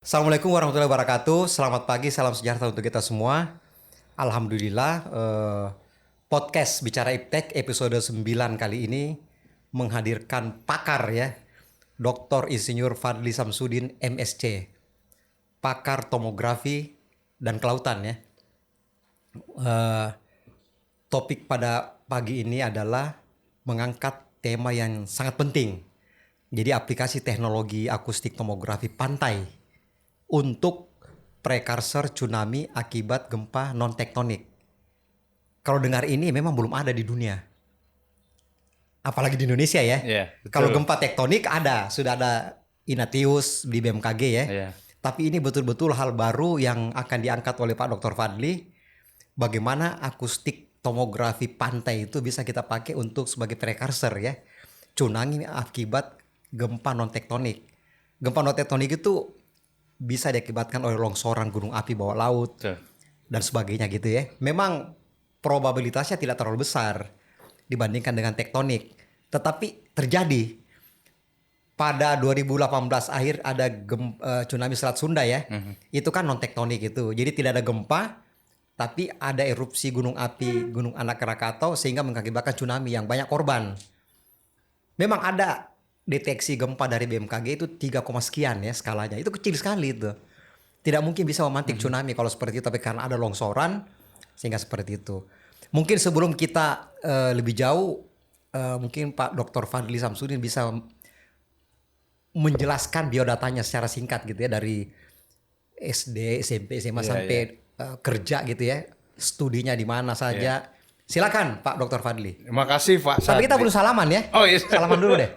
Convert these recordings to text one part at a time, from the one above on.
Assalamualaikum warahmatullahi wabarakatuh. Selamat pagi, salam sejahtera untuk kita semua. Alhamdulillah, podcast Bicara Iptek episode 9 kali ini menghadirkan pakar ya, Dr. Insinyur Fadli Samsudin MSc, pakar tomografi dan kelautan ya. Topik pada pagi ini adalah mengangkat tema yang sangat penting. Jadi aplikasi teknologi akustik tomografi pantai untuk prekursor tsunami akibat gempa non tektonik. Kalau dengar ini memang belum ada di dunia. Apalagi di Indonesia ya. Betul. Kalau gempa tektonik ada, sudah ada Inatius di BMKG ya. Tapi ini betul-betul hal baru yang akan diangkat oleh Pak Dr. Fadli. Bagaimana akustik tomografi pantai itu bisa kita pakai untuk sebagai prekursor ya. Tsunami akibat gempa non tektonik. Gempa non tektonik itu bisa diakibatkan oleh longsoran gunung api bawah laut dan sebagainya gitu ya. Memang probabilitasnya tidak terlalu besar dibandingkan dengan tektonik, tetapi terjadi. Pada 2018 akhir ada tsunami Selat Sunda ya. Itu kan non tektonik itu. Jadi tidak ada gempa, tapi ada erupsi gunung api Gunung Anak Krakatau sehingga mengakibatkan tsunami yang banyak korban. Memang ada deteksi gempa dari BMKG itu 3, sekian ya skalanya. Itu kecil sekali itu. Tidak mungkin bisa memantik tsunami kalau seperti itu, tapi karena ada longsoran sehingga seperti itu. Mungkin sebelum kita lebih jauh, mungkin Pak Dr. Fadli Samsudin bisa menjelaskan biodatanya secara singkat gitu ya, dari SD, SMP, SMA sampai kerja gitu ya. Studinya di mana saja. Silakan Pak Dr. Fadli. Terima kasih Pak Sadli. Tapi kita belum salaman ya. Oh iya. Salaman dulu deh.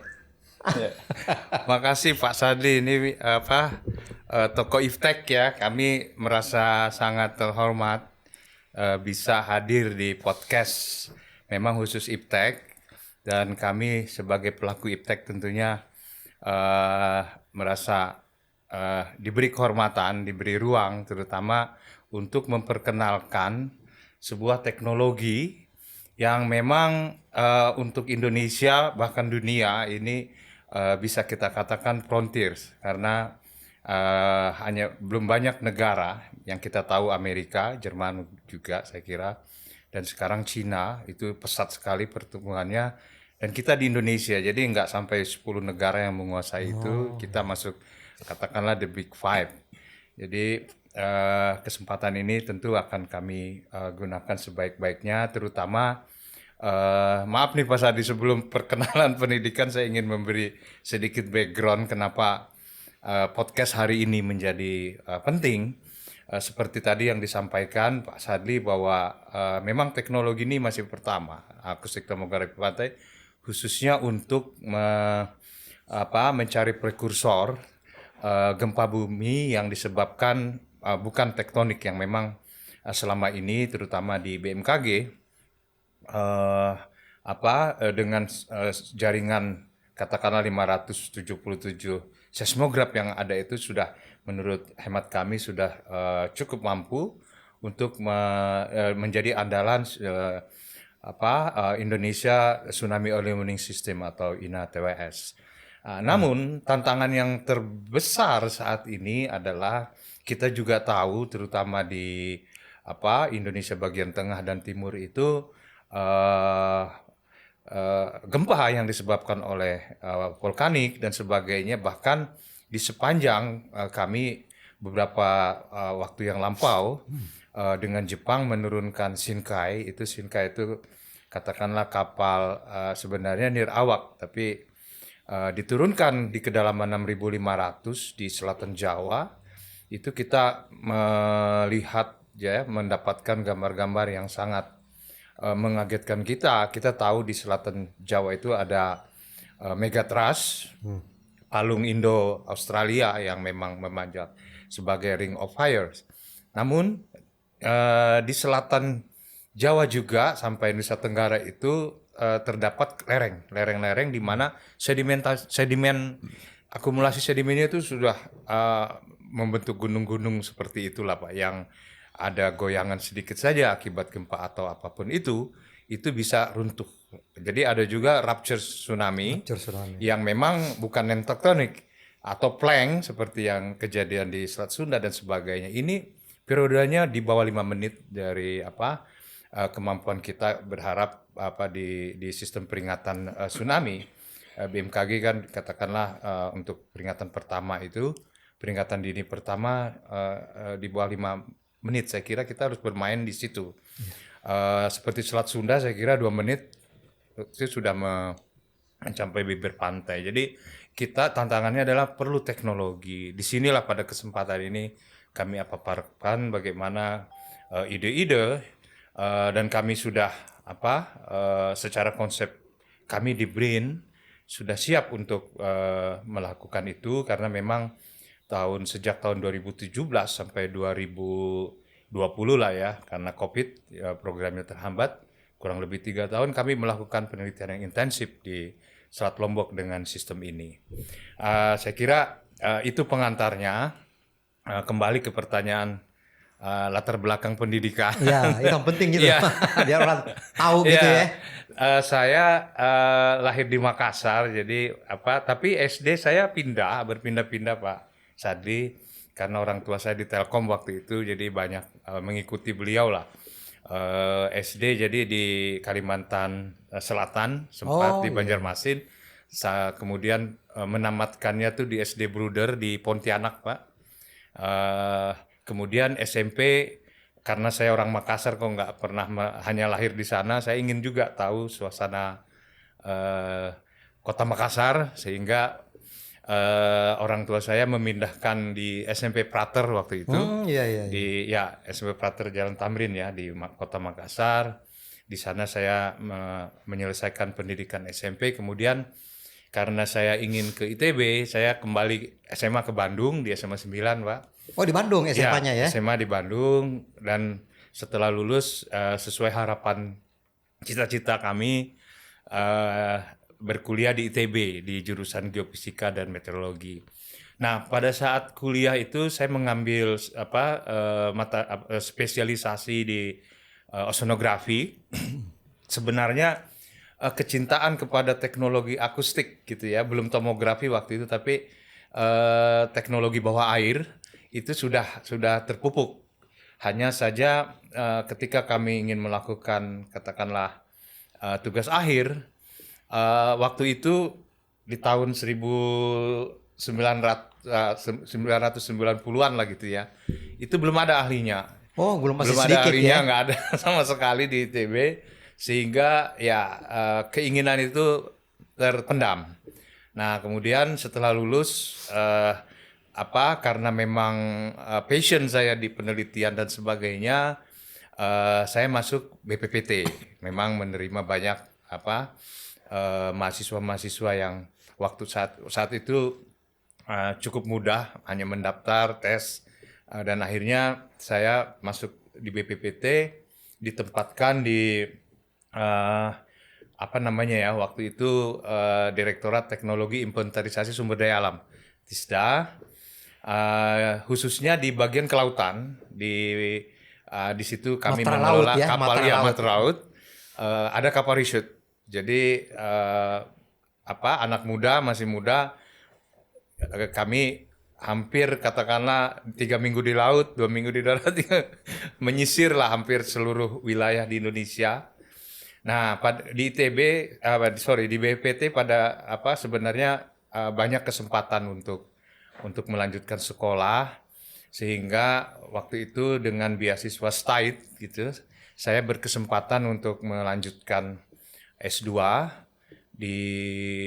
Makasih Pak Sadli, ini tokoh Iptek ya. Kami merasa sangat terhormat bisa hadir di podcast memang khusus Iptek, dan kami sebagai pelaku Iptek tentunya merasa diberi kehormatan, diberi ruang terutama untuk memperkenalkan sebuah teknologi yang memang untuk Indonesia bahkan dunia ini bisa kita katakan frontiers, karena hanya belum banyak negara yang kita tahu. Amerika, Jerman juga saya kira, dan sekarang Cina itu pesat sekali pertumbuhannya, dan kita di Indonesia jadi nggak sampai 10 negara yang menguasai itu. Kita masuk katakanlah the big five. Jadi kesempatan ini tentu akan kami gunakan sebaik-baiknya, terutama maaf nih Pak Sadi, sebelum perkenalan pendidikan saya ingin memberi sedikit background kenapa podcast hari ini menjadi penting. Seperti tadi yang disampaikan Pak Sadli bahwa memang teknologi ini masih pertama, akustik tomografi pantai, khususnya untuk mencari prekursor gempa bumi yang disebabkan bukan tektonik, yang memang selama ini terutama di BMKG dengan jaringan katakanlah 577 seismograf yang ada itu sudah, menurut hemat kami sudah cukup mampu untuk menjadi andalan Indonesia Tsunami Early Warning System atau INA-TWS. Namun tantangan yang terbesar saat ini adalah kita juga tahu terutama di Indonesia bagian tengah dan timur itu gempa yang disebabkan oleh vulkanik dan sebagainya. Bahkan di sepanjang kami beberapa waktu yang lampau dengan Jepang menurunkan Shinkai. Shinkai itu katakanlah kapal sebenarnya nirawak, tapi diturunkan di kedalaman 6.500 di selatan Jawa. Itu kita melihat ya, mendapatkan gambar-gambar yang sangat mengagetkan kita. Kita tahu di selatan Jawa itu ada Megatrust, palung Indo-Australia yang memang memanjat sebagai Ring of Fire. Namun di selatan Jawa juga sampai Nusa Tenggara itu terdapat lereng-lereng di mana akumulasi sedimennya itu sudah membentuk gunung-gunung seperti itulah Pak, yang ada goyangan sedikit saja akibat gempa atau apapun itu bisa runtuh. Jadi ada juga rupture tsunami yang memang bukan non tektonik, atau plank seperti yang kejadian di Selat Sunda dan sebagainya. Ini periodenya di bawah 5 menit dari kemampuan kita berharap di sistem peringatan tsunami. BMKG kan katakanlah untuk peringatan pertama itu, peringatan dini pertama di bawah 5 menit. Saya kira kita harus bermain di situ. Seperti Selat Sunda saya kira 2 menit itu sudah mencapai bibir pantai. Jadi kita tantangannya adalah perlu teknologi. Disinilah pada kesempatan ini kami paparkan bagaimana ide-ide dan kami sudah secara konsep kami di BRIN sudah siap untuk melakukan itu karena memang sejak tahun 2017 sampai 2020 lah ya, karena COVID programnya terhambat kurang lebih 3 tahun kami melakukan penelitian yang intensif di Selat Lombok dengan sistem ini. Saya kira itu pengantarnya. Kembali ke pertanyaan latar belakang pendidikan. Ya, itu yang penting gitu. Ya. Biar orang tahu gitu ya. Saya lahir di Makassar, jadi tapi SD saya berpindah-pindah Pak Sadli, karena orang tua saya di Telkom waktu itu, jadi banyak mengikuti beliau lah. SD jadi di Kalimantan Selatan, sempat di Banjarmasin. Kemudian menamatkannya tuh di SD Bruder di Pontianak Pak. Kemudian SMP, karena saya orang Makassar kok nggak pernah hanya lahir di sana, saya ingin juga tahu suasana kota Makassar, sehingga orang tua saya memindahkan di SMP Prater waktu itu. Iya. Di SMP Prater Jalan Tamrin ya di kota Makassar. Di sana saya menyelesaikan pendidikan SMP. Kemudian karena saya ingin ke ITB, saya kembali SMA ke Bandung di SMA 9, Pak. Oh, di Bandung SMA-nya ya? SMA di Bandung, dan setelah lulus sesuai harapan cita-cita kami berkuliah di ITB di jurusan Geofisika dan Meteorologi. Nah, pada saat kuliah itu saya mengambil spesialisasi di oceanografi. Sebenarnya kecintaan kepada teknologi akustik gitu ya, belum tomografi waktu itu, tapi teknologi bawah air itu sudah terpupuk. Hanya saja ketika kami ingin melakukan katakanlah tugas akhir, waktu itu di tahun 1990-an lah gitu ya, itu belum ada ahlinya. Oh, belum masih Belum sedikit ada ahlinya, ya? nggak ada sama sekali di ITB, sehingga ya keinginan itu terpendam. Nah, kemudian setelah lulus, karena memang passion saya di penelitian dan sebagainya, saya masuk BPPT. Memang menerima banyak mahasiswa-mahasiswa yang waktu saat itu cukup mudah, hanya mendaftar, tes, dan akhirnya saya masuk di BPPT, ditempatkan di waktu itu Direktorat Teknologi Inventarisasi Sumber Daya Alam, TISDA, khususnya di bagian kelautan. Di situ kami mengelola kapal matra laut. Ada kapal reshoot. Jadi anak muda, masih muda, kami hampir katakanlah 3 minggu di laut, 2 minggu di darat, menyisir lah hampir seluruh wilayah di Indonesia. Nah, di di BPT sebenarnya banyak kesempatan untuk melanjutkan sekolah, sehingga waktu itu dengan beasiswa STAID gitu, saya berkesempatan untuk melanjutkan S2 di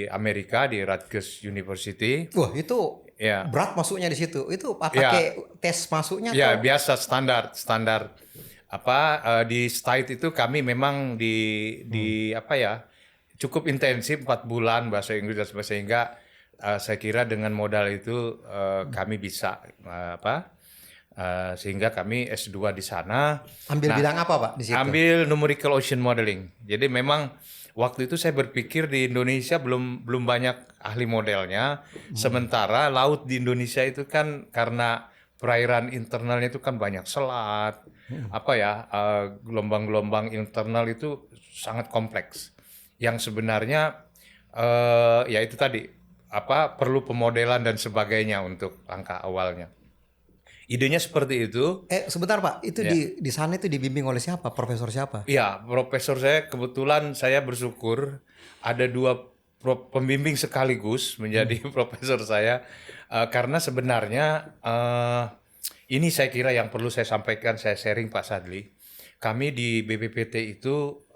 Amerika di Rutgers University. Wah, itu berat masuknya di situ. Itu pakai tes masuknya atau? Biasa standar. Di STAID itu kami memang cukup intensif 4 bulan bahasa Inggris dan sebagainya, sehingga saya kira dengan modal itu kami bisa sehingga kami S2 di sana. Ambil bidang apa Pak di situ? Ambil numerical ocean modeling. Jadi memang waktu itu saya berpikir di Indonesia belum banyak ahli modelnya. Sementara laut di Indonesia itu kan karena perairan internalnya itu kan banyak selat, gelombang-gelombang internal itu sangat kompleks. Yang sebenarnya ya itu tadi, perlu pemodelan dan sebagainya untuk langkah awalnya. Idenya seperti itu. Sebentar Pak, itu Ya. di sana itu dibimbing oleh siapa? Profesor siapa? Ya, profesor saya kebetulan saya bersyukur ada dua pembimbing sekaligus menjadi profesor saya. Karena sebenarnya ini saya kira yang perlu saya sampaikan, saya sharing Pak Sadli. Kami di BPPT itu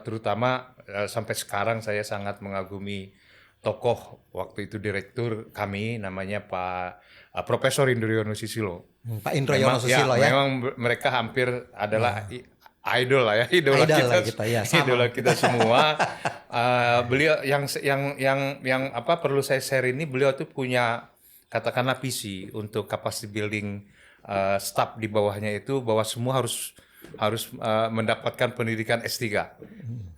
terutama sampai sekarang saya sangat mengagumi tokoh waktu itu direktur kami namanya Pak Profesor Indriyono Susilo. Pak Indriyono Susilo ya. Memang mereka hampir adalah idol lah ya, idola kita ya, sama. idola kita semua. Beliau yang perlu saya share ini, beliau tuh punya katakanlah visi untuk capacity building staff di bawahnya itu, bahwa semua harus mendapatkan pendidikan S3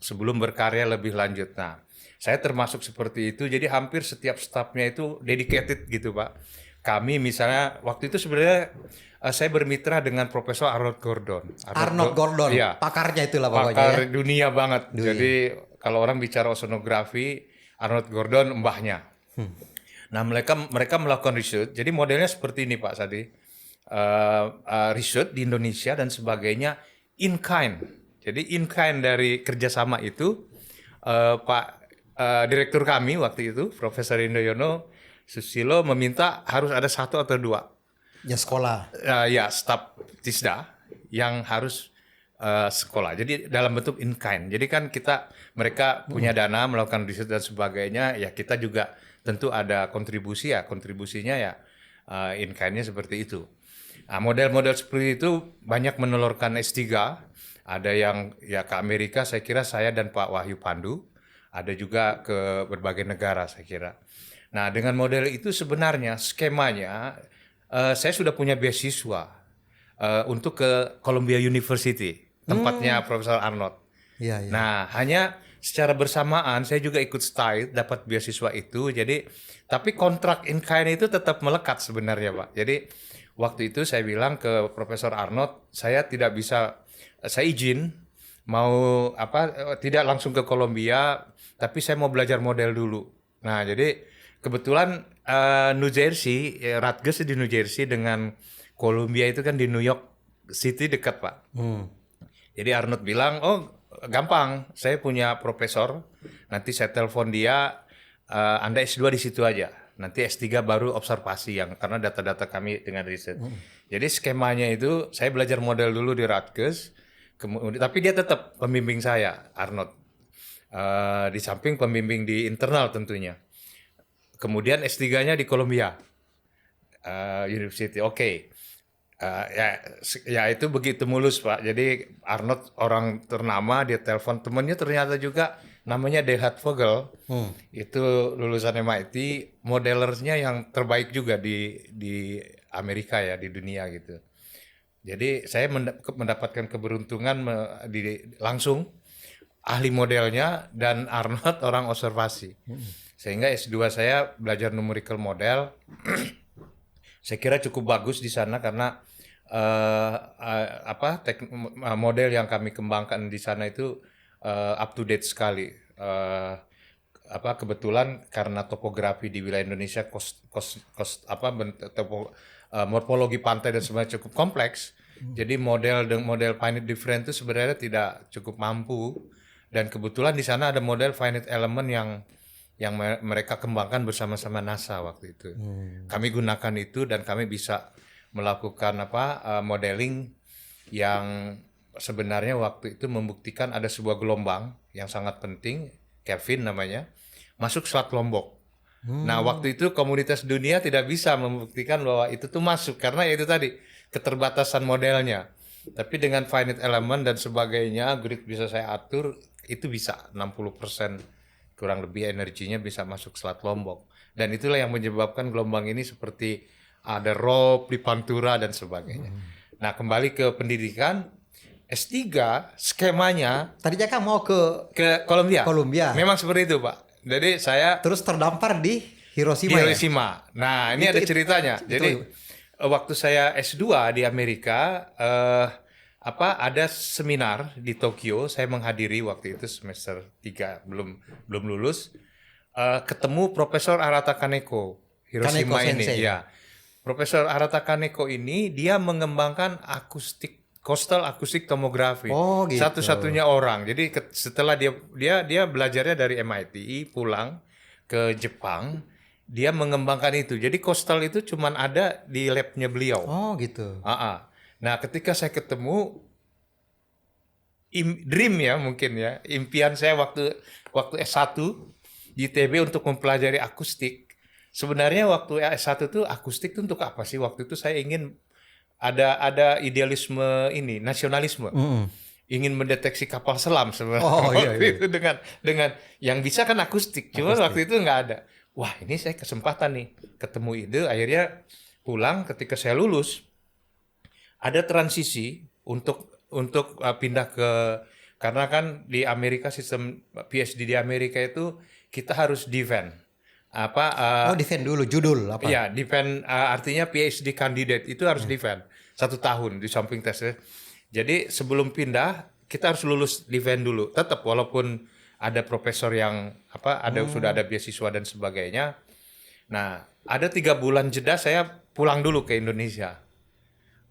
sebelum berkarya lebih lanjut. Nah, saya termasuk seperti itu, jadi hampir setiap stafnya itu dedicated gitu Pak. Kami misalnya waktu itu sebenarnya saya bermitra dengan Profesor Arnold Gordon. Arnold Gordon, ya, pakarnya itulah pokoknya pakar ya. dunia banget. Jadi kalau orang bicara oceanografi, Arnold Gordon mbahnya. Nah mereka melakukan riset. Jadi modelnya seperti ini Pak Sadi. Riset di Indonesia dan sebagainya in kind. Jadi in kind dari kerjasama itu Pak direktur kami waktu itu Profesor Indriyono Susilo meminta harus ada 1 atau 2 ya sekolah. Staf TISDA yang harus sekolah. Jadi dalam bentuk in kind. Jadi kan mereka punya dana melakukan riset dan sebagainya, ya kita juga tentu ada kontribusi ya. Kontribusinya ya in kind-nya seperti itu. Nah, model-model seperti itu banyak menelurkan S3. Ada yang ya ke Amerika, saya kira saya dan Pak Wahyu Pandu. Ada juga ke berbagai negara saya kira. Nah, dengan model itu sebenarnya skemanya saya sudah punya beasiswa untuk ke Columbia University, tempatnya Profesor Arnold. Ya. Nah, hanya secara bersamaan saya juga ikut STAI dapat beasiswa itu. Jadi, tapi kontrak in kind itu tetap melekat sebenarnya, Pak. Jadi, waktu itu saya bilang ke Profesor Arnold, saya tidak bisa, saya izin mau tidak langsung ke Columbia, tapi saya mau belajar model dulu. Nah, jadi kebetulan New Jersey, Rutgers di New Jersey dengan Columbia itu kan di New York City dekat Pak. Jadi Arnold bilang, oh gampang, saya punya profesor, nanti saya telepon dia, Anda S2 di situ aja, nanti S3 baru observasi karena data-data kami dengan riset. Jadi skemanya itu saya belajar model dulu di Rutgers, tapi dia tetap pembimbing saya, Arnold. Di samping pembimbing di internal tentunya. Kemudian S3-nya di Columbia University. Oke. Ya itu begitu mulus Pak. Jadi Arnold orang ternama, dia telepon temennya ternyata juga namanya Gerhard Vogel. Itu lulusan MIT, modelernya yang terbaik juga di Amerika ya, di dunia gitu. Jadi saya mendapatkan keberuntungan langsung ahli modelnya dan Arnold orang observasi. Sehingga S2 saya belajar numerical model. Saya kira cukup bagus di sana karena model yang kami kembangkan di sana itu up to date sekali. Kebetulan karena topografi di wilayah Indonesia morfologi pantai dan semuanya cukup kompleks. Jadi model finite difference itu sebenarnya tidak cukup mampu, dan kebetulan di sana ada model finite element yang mereka kembangkan bersama-sama NASA waktu itu. Kami gunakan itu dan kami bisa melakukan modeling yang sebenarnya waktu itu membuktikan ada sebuah gelombang yang sangat penting, Kelvin namanya, masuk Selat Lombok. Nah, waktu itu komunitas dunia tidak bisa membuktikan bahwa itu tuh masuk karena itu tadi keterbatasan modelnya. Tapi dengan finite element dan sebagainya, grid bisa saya atur, itu bisa 60% kurang lebih energinya bisa masuk Selat Lombok. Dan itulah yang menyebabkan gelombang ini seperti ada rob di Pantura dan sebagainya. Nah, kembali ke pendidikan, S3 skemanya tadinya kan mau ke Columbia. Memang seperti itu, Pak. Jadi saya terus terdampar di Hiroshima. Ya? Nah, ini ada ceritanya. Jadi waktu saya S2 di Amerika, ada seminar di Tokyo, saya menghadiri waktu itu semester 3 belum lulus. ketemu Profesor Arata Kaneko Hiroshima Kaneko ini. Sensei. Ya, Profesor Arata Kaneko ini dia mengembangkan coastal acoustic tomography. Oh, gitu. Satu-satunya orang. Jadi setelah dia belajarnya dari MIT, pulang ke Jepang, dia mengembangkan itu. Jadi coastal itu cuman ada di labnya beliau. Oh, gitu. Nah, ketika saya ketemu dream ya mungkin ya, impian saya waktu S1 di ITB untuk mempelajari akustik. Sebenarnya waktu S1 itu akustik itu untuk apa sih? Waktu itu saya ingin ada idealisme ini, nasionalisme. Ingin mendeteksi kapal selam sebenarnya. Oh, iya, waktu iya. itu dengan yang bisa kan akustik. Cuma waktu itu nggak ada. Wah, ini saya kesempatan nih ketemu ide. Akhirnya pulang ketika saya lulus ada transisi untuk pindah karena kan di Amerika sistem PhD di Amerika itu kita harus defend Defend dulu judul apa? ya defend artinya PhD candidate itu harus defend 1 tahun di samping tesnya. Jadi sebelum pindah kita harus lulus defend dulu tetap walaupun ada profesor yang sudah ada beasiswa dan sebagainya. Nah ada 3 bulan jeda saya pulang dulu ke Indonesia.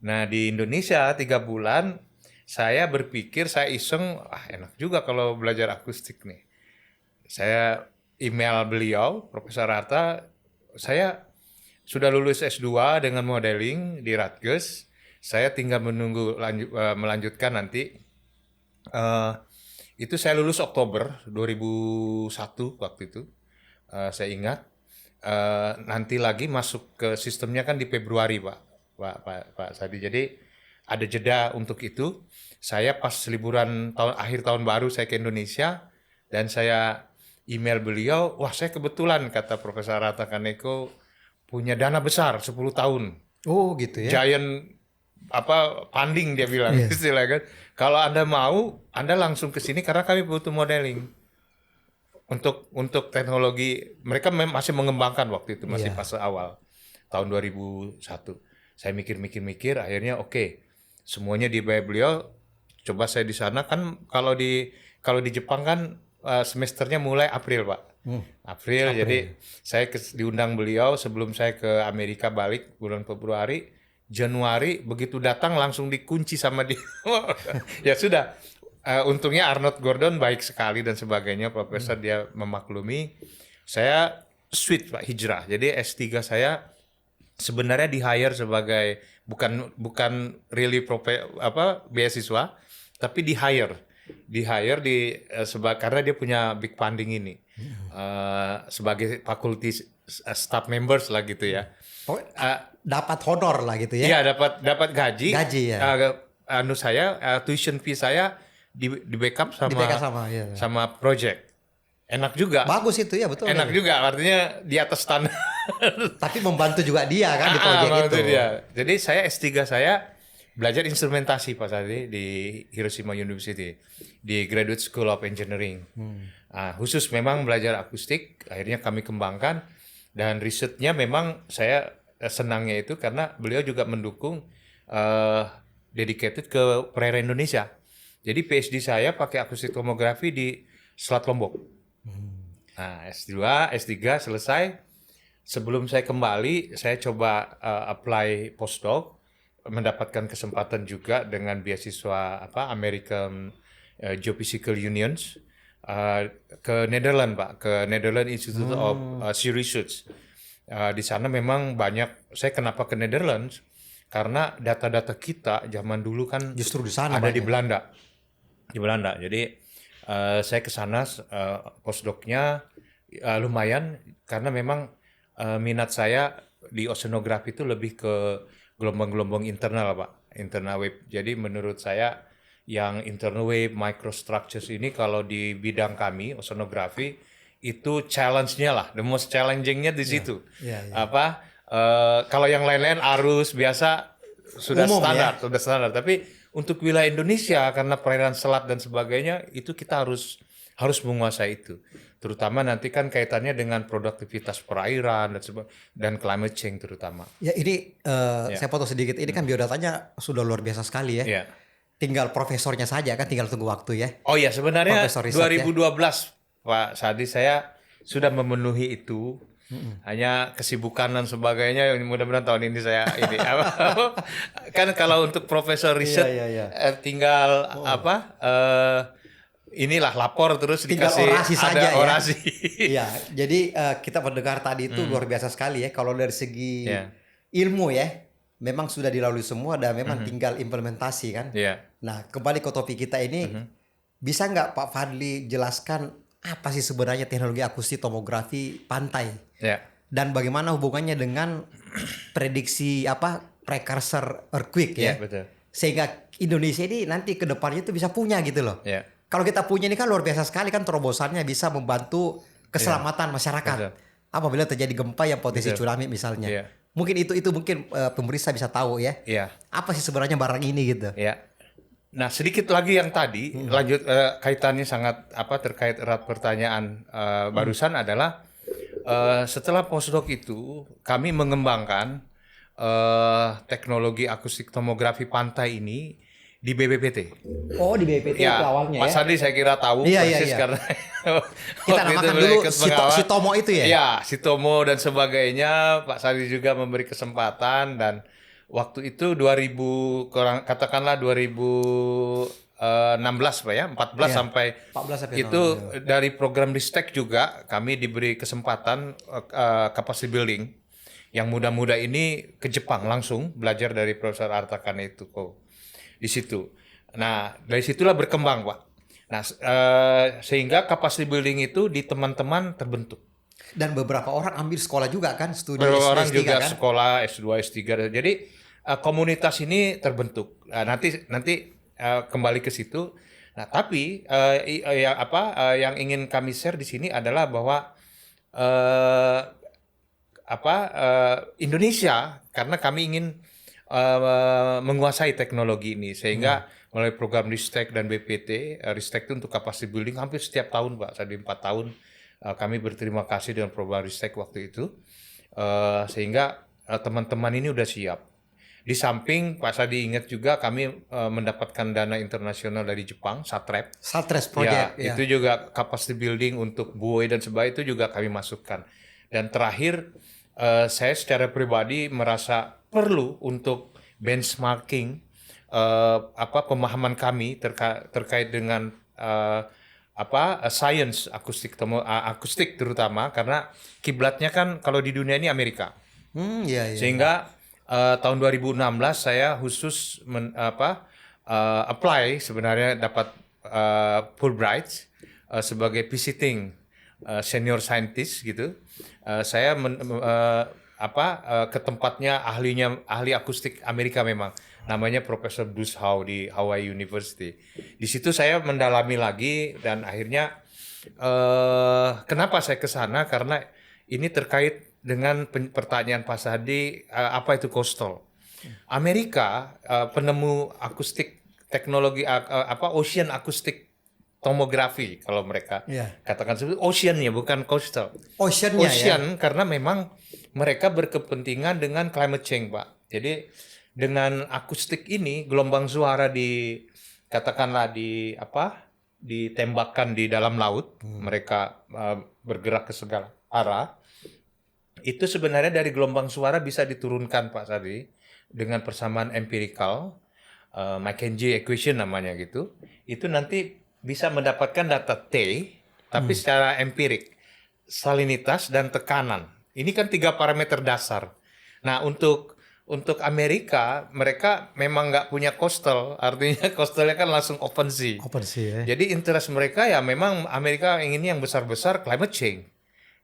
Nah di Indonesia 3 bulan saya berpikir saya iseng enak juga kalau belajar akustik nih. Saya email beliau, Profesor Arta, saya sudah lulus S2 dengan modeling di Rutgers. Saya tinggal menunggu melanjutkan nanti. Itu saya lulus Oktober 2001 waktu itu. Saya ingat. Nanti lagi masuk ke sistemnya kan di Februari, Pak Sadi. Jadi ada jeda untuk itu. Saya pas liburan akhir tahun baru saya ke Indonesia dan saya email beliau, wah saya kebetulan kata Profesor Arata Kaneko punya dana besar 10 tahun. Oh gitu ya. Giant funding dia bilang istilahnya kan. Kalau Anda mau, Anda langsung ke sini karena kami butuh modeling. Untuk teknologi mereka masih mengembangkan waktu itu, masih fase awal tahun 2001. Saya mikir akhirnya oke. Semuanya dibayar beliau. Coba saya di sana kan kalau di Jepang kan semesternya mulai April, Pak. April. Jadi saya diundang beliau sebelum saya ke Amerika balik bulan Februari. Januari begitu datang langsung dikunci sama dia. Ya sudah. Untungnya Arnold Gordon baik sekali dan sebagainya, profesor dia memaklumi. Saya switch Pak, hijrah. Jadi S3 saya sebenarnya di hire sebagai bukan really beasiswa, tapi di hire karena dia punya big funding ini sebagai faculty staff members lah gitu ya. Dapat honor lah gitu ya. Iya dapat gaji. Gaji ya. Tuition fee saya di backup ya. sama project. Enak juga. Bagus itu ya betul. Enak juga artinya di atas standar. Tapi membantu juga dia kan di project itu. Dia. Jadi saya S3 saya belajar instrumentasi Pak Sadi di Hiroshima University di Graduate School of Engineering. Khusus memang belajar akustik, akhirnya kami kembangkan dan risetnya memang saya senangnya itu karena beliau juga mendukung dedicated ke perairan Indonesia. Jadi PhD saya pakai akustik tomografi di Selat Lombok. Nah, S2, S3 selesai. Sebelum saya kembali, saya coba apply postdoc. Mendapatkan kesempatan juga dengan beasiswa American Geophysical Unions ke Netherlands Pak, ke Netherlands Institute of Sea Research. Di sana memang banyak. Saya kenapa ke Netherlands? Karena data-data kita zaman dulu kan justru di sana ada banyak. Di Belanda. Jadi saya ke sana postdoc-nya lumayan karena memang minat saya di oceanografi itu lebih ke gelombang-gelombang internal Pak, internal wave. Jadi menurut saya yang internal wave microstructures ini kalau di bidang kami oceanografi itu challenge-nya lah, the most challenging-nya di situ. Kalau yang lain-lain arus biasa sudah umum, sudah standar. Tapi untuk wilayah Indonesia karena perairan selat dan sebagainya itu kita harus menguasai itu. Terutama nanti kan kaitannya dengan produktivitas perairan dan climate change terutama. Ya ini saya potong sedikit. Ini kan biodatanya sudah luar biasa sekali ya. Tinggal profesornya saja kan tinggal tunggu waktu ya. Oh ya sebenarnya 2012 Pak Sadi saya sudah memenuhi itu. Hanya kesibukan dan sebagainya, mudah-mudahan tahun ini saya ini kan kalau untuk profesor riset tinggal inilah lapor terus tinggal dikasih orasi ada saja orasi. Iya, jadi kita mendengar tadi itu luar biasa sekali ya. Kalau dari segi ilmu ya, memang sudah dilalui semua dan memang tinggal implementasi kan. Nah, kembali ke topik kita ini, bisa nggak Pak Fadli jelaskan apa sih sebenarnya teknologi akustik tomografi pantai? Dan bagaimana hubungannya dengan prediksi precursor earthquake ya? Betul. Sehingga Indonesia ini nanti ke depannya itu bisa punya gitu loh. Kalau kita punya ini kan luar biasa sekali kan, terobosannya bisa membantu keselamatan masyarakat. Apabila terjadi gempa yang potensi tsunami misalnya. Mungkin itu mungkin pemerintah bisa tahu ya. Apa sih sebenarnya barang ini gitu. Nah, sedikit lagi yang tadi lanjut kaitannya sangat terkait erat pertanyaan barusan adalah setelah postdoc itu kami mengembangkan teknologi akustik tomografi pantai ini di BPPT. Oh, di BPPT itu awalnya Mas Adi saya kira tahu persis karena kita namakan dulu si Tomo itu ya. Iya, si Tomo dan sebagainya. Pak Sadi juga memberi kesempatan dan waktu itu 2000 katakanlah 2016 Pak ya, 14 sampai 14 itu dari program Ristek juga kami diberi kesempatan capacity building yang muda-muda ini ke Jepang langsung belajar dari Profesor Arta Kaneko di situ. Nah, dari situlah berkembang, Pak. Nah, sehingga capacity building itu di teman-teman terbentuk. Dan beberapa orang ambil sekolah juga kan, studi beberapa orang S3 juga kan? Sekolah S2, S3. Jadi komunitas ini terbentuk. Nanti kembali ke situ. Nah, tapi yang ingin kami share di sini adalah bahwa Indonesia, karena kami ingin menguasai teknologi ini sehingga melalui program Ristek dan BPT, Ristek itu untuk capacity building hampir setiap tahun Pak, di 4 tahun kami berterima kasih dengan program Ristek waktu itu sehingga teman-teman ini udah siap. Di samping Pak Sadi ingat juga kami mendapatkan dana internasional dari Jepang, SATREP project. Itu juga capacity building untuk buoy dan sebagainya itu juga kami masukkan. Dan terakhir saya secara pribadi merasa perlu untuk benchmarking pemahaman kami terkait dengan science akustik terutama karena kiblatnya kan kalau di dunia ini Amerika. Sehingga tahun 2016 saya khusus apply sebenarnya dapat Fulbright sebagai visiting senior scientist gitu. Saya ke tempatnya ahli akustik Amerika memang namanya Profesor Bruce Howe di Hawaii University. Di situ saya mendalami lagi dan akhirnya kenapa saya ke sana karena ini terkait dengan pertanyaan Pak Sadi apa itu coastal. Amerika penemu akustik teknologi ocean akustik tomografi kalau mereka katakan seperti ocean-nya bukan coastal. Ocean karena memang mereka berkepentingan dengan climate change, Pak. Jadi dengan akustik ini gelombang suara ditembakkan di dalam laut, mereka bergerak ke segala arah. Itu sebenarnya dari gelombang suara bisa diturunkan Pak Sadi dengan persamaan empirical, Mackenzie equation namanya gitu. Itu nanti bisa mendapatkan data T, tapi secara empirik, salinitas dan tekanan. Ini kan 3 parameter dasar. Nah, untuk Amerika, mereka memang nggak punya coastal, artinya coastalnya kan langsung open sea. Jadi interest mereka ya memang Amerika ingin yang besar-besar climate change.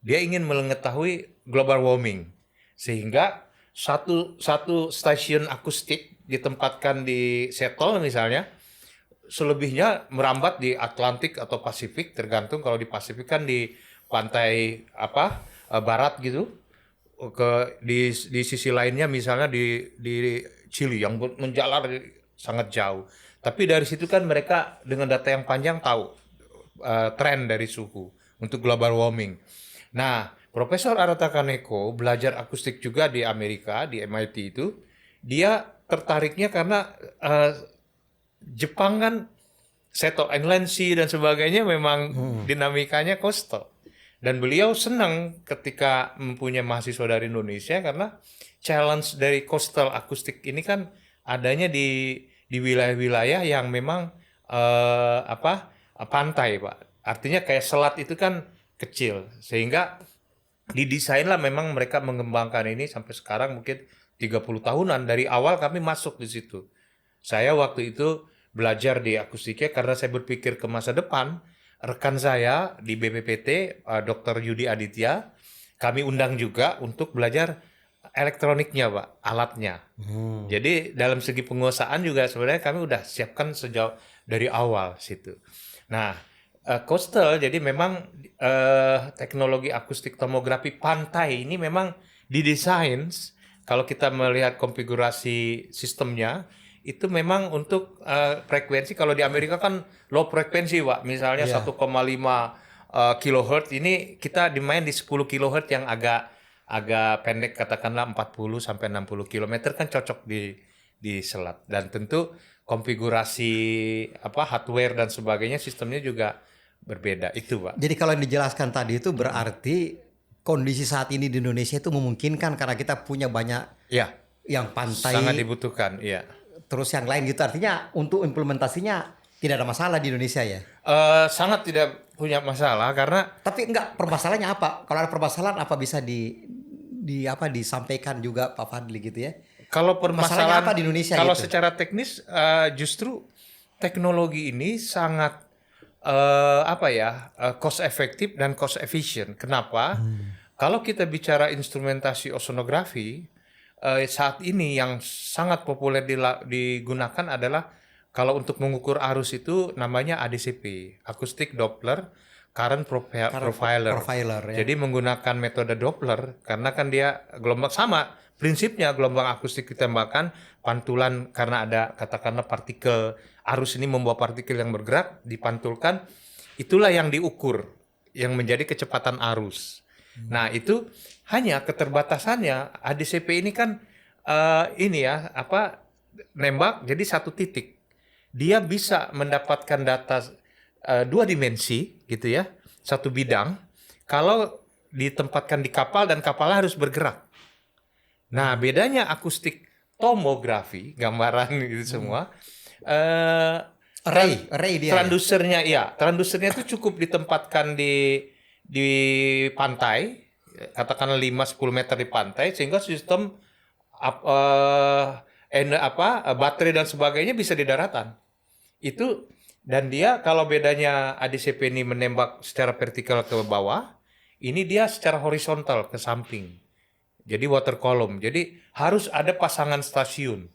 Dia ingin mengetahui global warming, sehingga satu stasiun akustik ditempatkan di Seattle misalnya, selebihnya merambat di Atlantik atau Pasifik, tergantung kalau di Pasifik kan di pantai barat gitu, di sisi lainnya misalnya di Chili yang menjalar sangat jauh. Tapi dari situ kan mereka dengan data yang panjang tahu tren dari suhu untuk global warming. Nah, Profesor Arata Kaneko belajar akustik juga di Amerika, di MIT itu. Dia tertariknya karena Jepang kan Seto Inland Sea dan sebagainya memang dinamikanya coastal. Dan beliau senang ketika mempunyai mahasiswa dari Indonesia karena challenge dari coastal akustik ini kan adanya di wilayah-wilayah yang memang pantai, Pak. Artinya kayak selat itu kan kecil, sehingga didesainlah memang mereka mengembangkan ini sampai sekarang mungkin 30 tahunan. Dari awal kami masuk di situ. Saya waktu itu belajar di akustika karena saya berpikir ke masa depan. Rekan saya di BPPT, Dr. Yudi Aditya, kami undang juga untuk belajar elektroniknya, Pak, alatnya. Jadi dalam segi penguasaan juga sebenarnya kami udah siapkan sejauh dari awal situ. Nah, coastal jadi memang teknologi akustik tomografi pantai ini memang didesain kalau kita melihat konfigurasi sistemnya itu memang untuk frekuensi. Kalau di Amerika kan low frekuensi, Pak. Misalnya 1,5 kilohertz, ini kita dimain di 10 kilohertz yang agak pendek, katakanlah 40 sampai 60 km kan cocok di selat. Dan tentu konfigurasi hardware dan sebagainya sistemnya juga berbeda itu, Pak. Jadi kalau yang dijelaskan tadi itu berarti kondisi saat ini di Indonesia itu memungkinkan karena kita punya banyak yang pantai. Sangat dibutuhkan, iya. Terus yang lain gitu, artinya untuk implementasinya tidak ada masalah di Indonesia ya? Sangat tidak punya masalah karena. Tapi enggak, permasalahannya apa? Kalau ada permasalahan apa bisa disampaikan juga Pak Fadli gitu ya? Kalau permasalahan apa di Indonesia kalau gitu? Secara teknis justru teknologi ini sangat cost efektif dan cost efficient. Kenapa? Kalau kita bicara instrumentasi oceanografi, saat ini yang sangat populer digunakan adalah kalau untuk mengukur arus itu namanya ADCP, Acoustic Doppler Current Profiler. Ya. Jadi menggunakan metode Doppler karena kan dia gelombang sama prinsipnya, gelombang akustik ditembakkan, pantulan karena ada katakanlah partikel arus ini membawa partikel yang bergerak dipantulkan, itulah yang diukur yang menjadi kecepatan arus. Nah, itu hanya keterbatasannya ADCP ini kan nembak jadi satu titik. Dia bisa mendapatkan data 2 dimensi gitu ya, satu bidang. Kalau ditempatkan di kapal dan kapalnya harus bergerak. Nah, bedanya akustik tomografi, gambaran gitu semua. Array dia. Transducernya itu cukup ditempatkan di pantai, katakanlah 5-10 meter di pantai, sehingga sistem baterai dan sebagainya bisa di daratan. Itu, dan dia kalau bedanya ADCP ini menembak secara vertikal ke bawah, ini dia secara horizontal ke samping. Jadi water column. Jadi harus ada pasangan stasiun.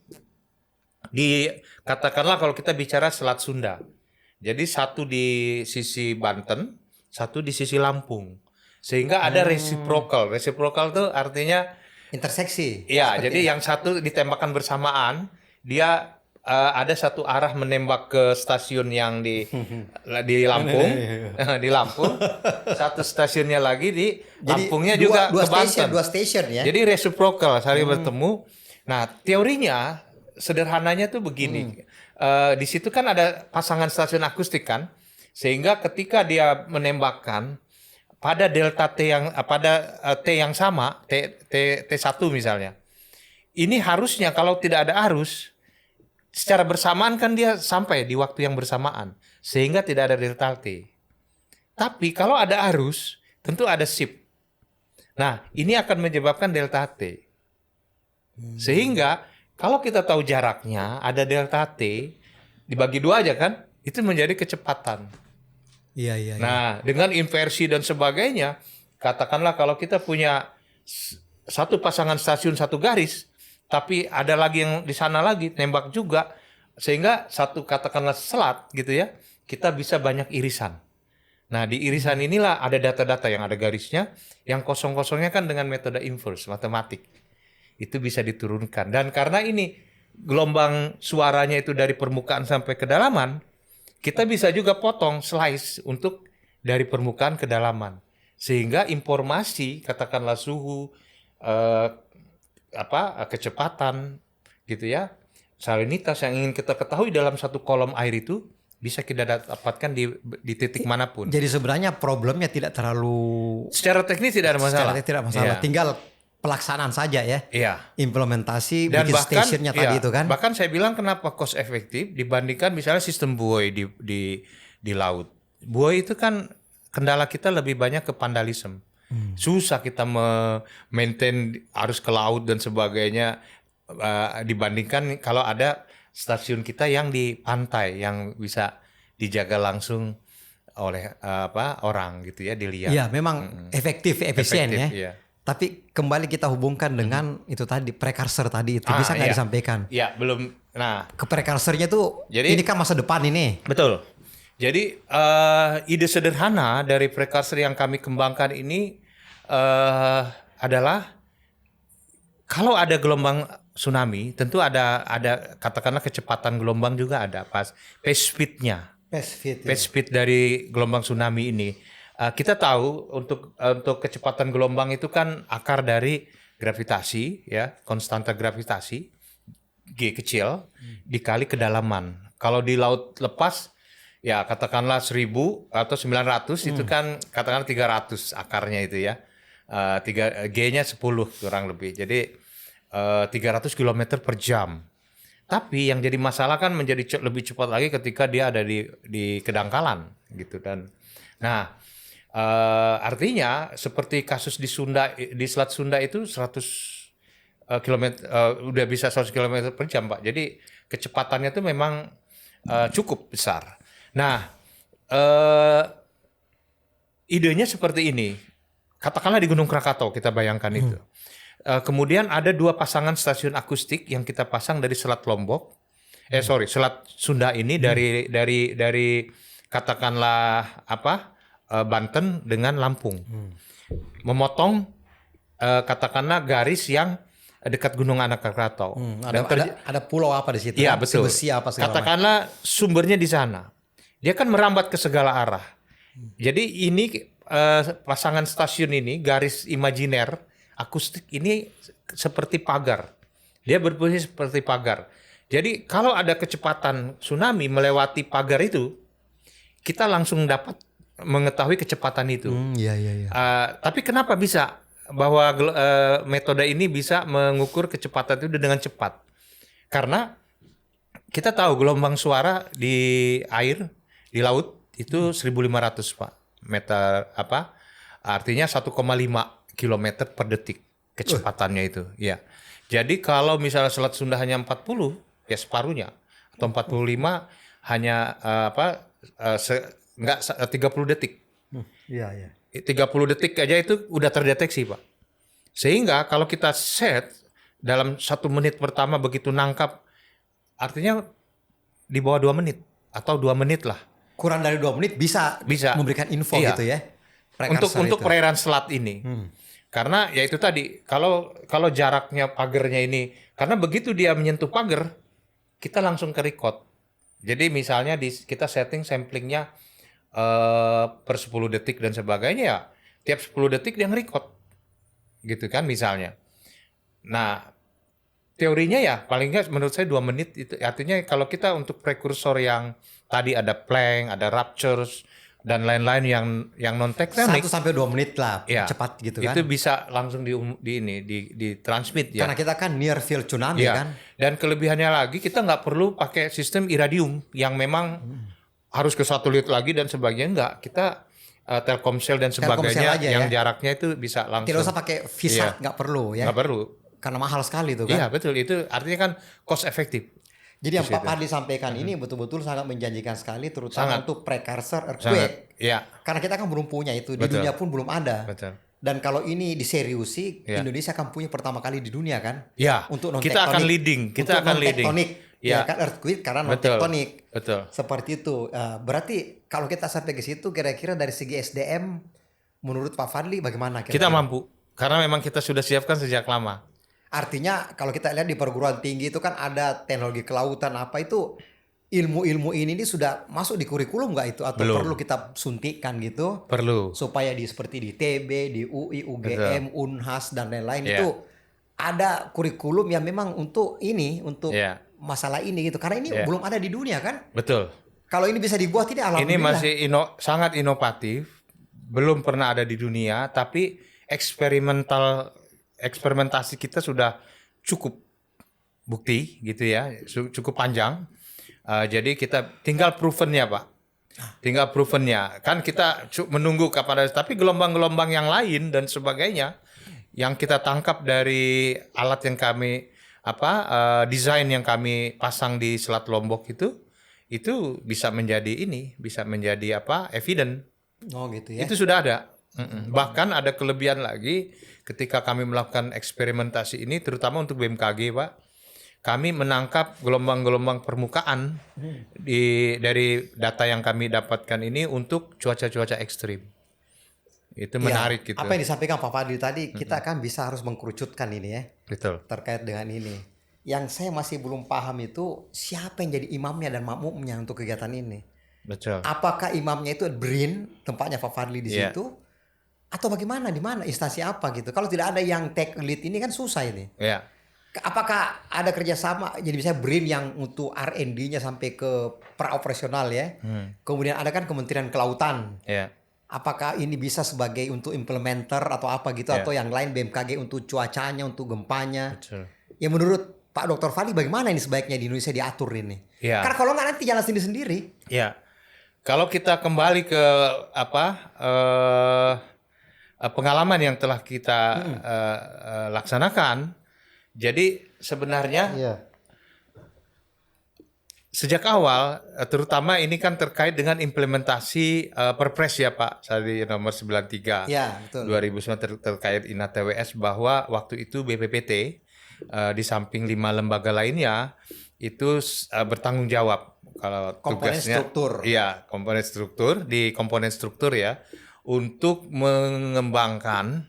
Katakanlah kalau kita bicara Selat Sunda. Jadi satu di sisi Banten, satu di sisi Lampung. Sehingga ada reciprocal. Reciprocal itu artinya interseksi. Iya, jadi yang satu ditembakkan bersamaan, dia ada satu arah menembak ke stasiun yang di Lampung, di Lampung. Satu stasiunnya lagi di Lampungnya juga ke Banten. Dua stasiun ya. Jadi reciprocal saling bertemu. Nah, teorinya sederhananya tuh begini. Di situ kan ada pasangan stasiun akustik kan, sehingga ketika dia menembakkan pada delta T yang T yang sama, T1 misalnya. Ini harusnya kalau tidak ada arus secara bersamaan kan dia sampai di waktu yang bersamaan sehingga tidak ada delta T. Tapi kalau ada arus tentu ada shift. Nah, ini akan menyebabkan delta T. Sehingga kalau kita tahu jaraknya ada delta T dibagi 2 aja kan, itu menjadi kecepatan. Iya. Nah, dengan inversi dan sebagainya, katakanlah kalau kita punya satu pasangan stasiun satu garis, tapi ada lagi yang di sana lagi nembak juga, sehingga satu katakanlah selat gitu ya, kita bisa banyak irisan. Nah, di irisan inilah ada data-data yang ada garisnya, yang kosong-kosongnya kan dengan metode inverse matematik. Itu bisa diturunkan. Dan karena ini gelombang suaranya itu dari permukaan sampai kedalaman, kita bisa juga potong slice untuk dari permukaan ke kedalaman. Sehingga informasi, katakanlah suhu, kecepatan gitu ya, salinitas yang ingin kita ketahui dalam satu kolom air itu bisa kita dapatkan di titik manapun. Jadi sebenarnya problemnya tidak terlalu Secara teknis tidak ada masalah. Secara tidak masalah, Iya. tinggal pelaksanaan saja ya. Iya. Implementasi Dan bikin bahkan stationnya tadi itu kan. Bahkan saya bilang kenapa cost efektif dibandingkan misalnya sistem buoy di laut. Buoy itu kan kendala kita lebih banyak ke vandalisme. Susah kita maintain arus ke laut dan sebagainya dibandingkan kalau ada stasiun kita yang di pantai yang bisa dijaga langsung oleh orang gitu ya, dilihat. Iya, memang efektif, efisien ya. Iya. Tapi kembali kita hubungkan dengan itu tadi precursor tadi itu bisa nggak iya. disampaikan? Iya, belum. Nah, Ke prekursornya tuh Jadi- ini kan masa depan ini. betul. Jadi ide sederhana dari precursor yang kami kembangkan ini adalah kalau ada gelombang tsunami, tentu ada katakanlah kecepatan gelombang juga ada pas phase speed-nya. Phase Speed dari gelombang tsunami ini. Kita tahu untuk kecepatan gelombang itu kan akar dari gravitasi ya, konstanta gravitasi G kecil dikali kedalaman. Kalau di laut lepas ya katakanlah 1000 atau 900 itu kan katakanlah 300 akarnya itu ya. G-nya 10 kurang lebih. Jadi 300 km per jam. Tapi yang jadi masalah kan menjadi lebih cepat lagi ketika dia ada di kedangkalan gitu dan nah artinya seperti kasus di Selat Sunda itu 100 km udah bisa 100 km per jam Pak. Jadi kecepatannya itu memang cukup besar. Nah idenya seperti ini. Katakanlah di Gunung Krakatau kita bayangkan itu. Kemudian ada 2 pasangan stasiun akustik yang kita pasang dari Selat Lombok, Selat Sunda ini dari katakanlah Banten dengan Lampung, memotong katakanlah garis yang dekat Gunung Anak Krakatau. Ada pulau apa di situ? Iya kan? betul. Besi apa segala Katakanlah sumbernya di sana, dia kan merambat ke segala arah. Jadi ini pasangan stasiun ini garis imajiner akustik ini seperti pagar. Dia berfungsi seperti pagar. Jadi kalau ada kecepatan tsunami melewati pagar itu, kita langsung dapat mengetahui kecepatan itu. Iya. Tapi kenapa bisa bahwa metode ini bisa mengukur kecepatan itu dengan cepat? Karena kita tahu gelombang suara di air, di laut itu 1.500 Pak meter artinya 1,5 kilometer per detik kecepatannya itu ya. Jadi kalau misalnya Selat Sunda hanya 40 ya separuhnya atau 45 hanya 30 detik. Iya. 30 detik aja itu udah terdeteksi Pak. Sehingga kalau kita set dalam 1 menit pertama begitu nangkap artinya di bawah 2 menit atau 2 menit lah. Kurang dari 2 menit bisa memberikan info Iya. gitu ya. Untuk perairan selat ini. Karena ya itu tadi kalau jaraknya pagarnya ini karena begitu dia menyentuh pagar kita langsung ke record. Jadi misalnya kita setting samplingnya per 10 detik dan sebagainya ya tiap 10 detik dia nge-record. Gitu kan misalnya. Nah, teorinya ya paling nggak menurut saya 2 menit itu artinya kalau kita untuk prekursor yang tadi ada plank, ada ruptures dan lain-lain yang non tektonik 1 sampai 2 menit lah ya, cepat gitu kan. itu bisa langsung di transmit ya. Karena kita kan near field tsunami Ya. kan. Dan kelebihannya lagi kita nggak perlu pakai sistem iradium yang memang harus ke satelit lagi dan sebagainya enggak. Kita Telkomsel dan sebagainya aja yang ya. jaraknya itu bisa langsung. Tidak usah pakai VISAT, nggak perlu ya. Nggak perlu. Karena mahal sekali itu kan. Iya betul, itu artinya kan cost efektif. Jadi yang Pak Fadli sampaikan ini betul-betul sangat menjanjikan sekali terutama Sangat. untuk precursor earthquake. Iya. Karena kita kan belum punya itu, di Betul. dunia pun belum ada. Betul. Dan kalau ini diseriusi, Ya. Indonesia akan punya pertama kali di dunia kan? Ya, Untuk non kita akan leading. Kita akan leading. Ya Ya. kan earthquake karena non Betul. tektonik. Betul. Seperti itu. Berarti kalau kita sampai ke situ kira-kira dari segi SDM menurut Pak Fadli bagaimana kira-kira? Kita mampu karena memang kita sudah siapkan sejak lama. Artinya kalau kita lihat di perguruan tinggi itu kan ada teknologi kelautan apa itu ilmu-ilmu ini sudah masuk di kurikulum nggak itu atau Belum. perlu kita suntikkan gitu Perlu. supaya seperti di TB, di UI, UGM, Unhas dan lain-lain Yeah. itu ada kurikulum yang memang untuk ini untuk Yeah. masalah ini gitu karena ini Yeah. belum ada di dunia kan? Betul. Kalau ini bisa dibuat ini Ini alhamdulillah. masih sangat inovatif, belum pernah ada di dunia, tapi eksperimentasi kita sudah cukup bukti gitu ya, cukup panjang. Jadi kita tinggal provennya Pak, tinggal provennya. Kan kita menunggu kapan ada, tapi gelombang-gelombang yang lain dan sebagainya yang kita tangkap dari alat yang kami desain yang kami pasang di Selat Lombok itu bisa menjadi evident. Oh gitu ya. Itu sudah ada. Bahkan ada kelebihan lagi ketika kami melakukan eksperimentasi ini, terutama untuk BMKG, Pak. Kami menangkap gelombang-gelombang permukaan dari data yang kami dapatkan ini untuk cuaca-cuaca ekstrim. Itu menarik gitu. Apa yang disampaikan Pak Fadli tadi, kita kan bisa harus mengkerucutkan ini ya. Betul. Terkait dengan ini. Yang saya masih belum paham itu siapa yang jadi imamnya dan makmumnya untuk kegiatan ini. Betul. Apakah imamnya itu BRIN, tempatnya Pak Fadli di situ, atau bagaimana, di mana, instansi apa gitu? Kalau tidak ada yang take lead ini kan susah ini. Ya. Apakah ada kerjasama? Jadi misalnya BRIN yang untuk R&D-nya sampai ke praoperasional ya. Kemudian ada kan Kementerian Kelautan. Ya. Apakah ini bisa sebagai untuk implementer atau apa gitu, atau yang lain BMKG untuk cuacanya, untuk gempanya? Betul. Ya menurut Pak Dr. Fadli bagaimana ini sebaiknya di Indonesia diatur ini? Ya. Karena kalau nggak nanti jalan sendiri-sendiri. Ya. Kalau kita kembali ke pengalaman yang telah kita laksanakan, jadi sebenarnya sejak awal, terutama ini kan terkait dengan implementasi Perpres ya Pak, dari nomor 93 betul. 2009 terkait INA-TWS, bahwa waktu itu BPPT di samping 5 lembaga lainnya itu bertanggung jawab kalau komponen tugasnya struktur. Iya, komponen struktur ya, untuk mengembangkan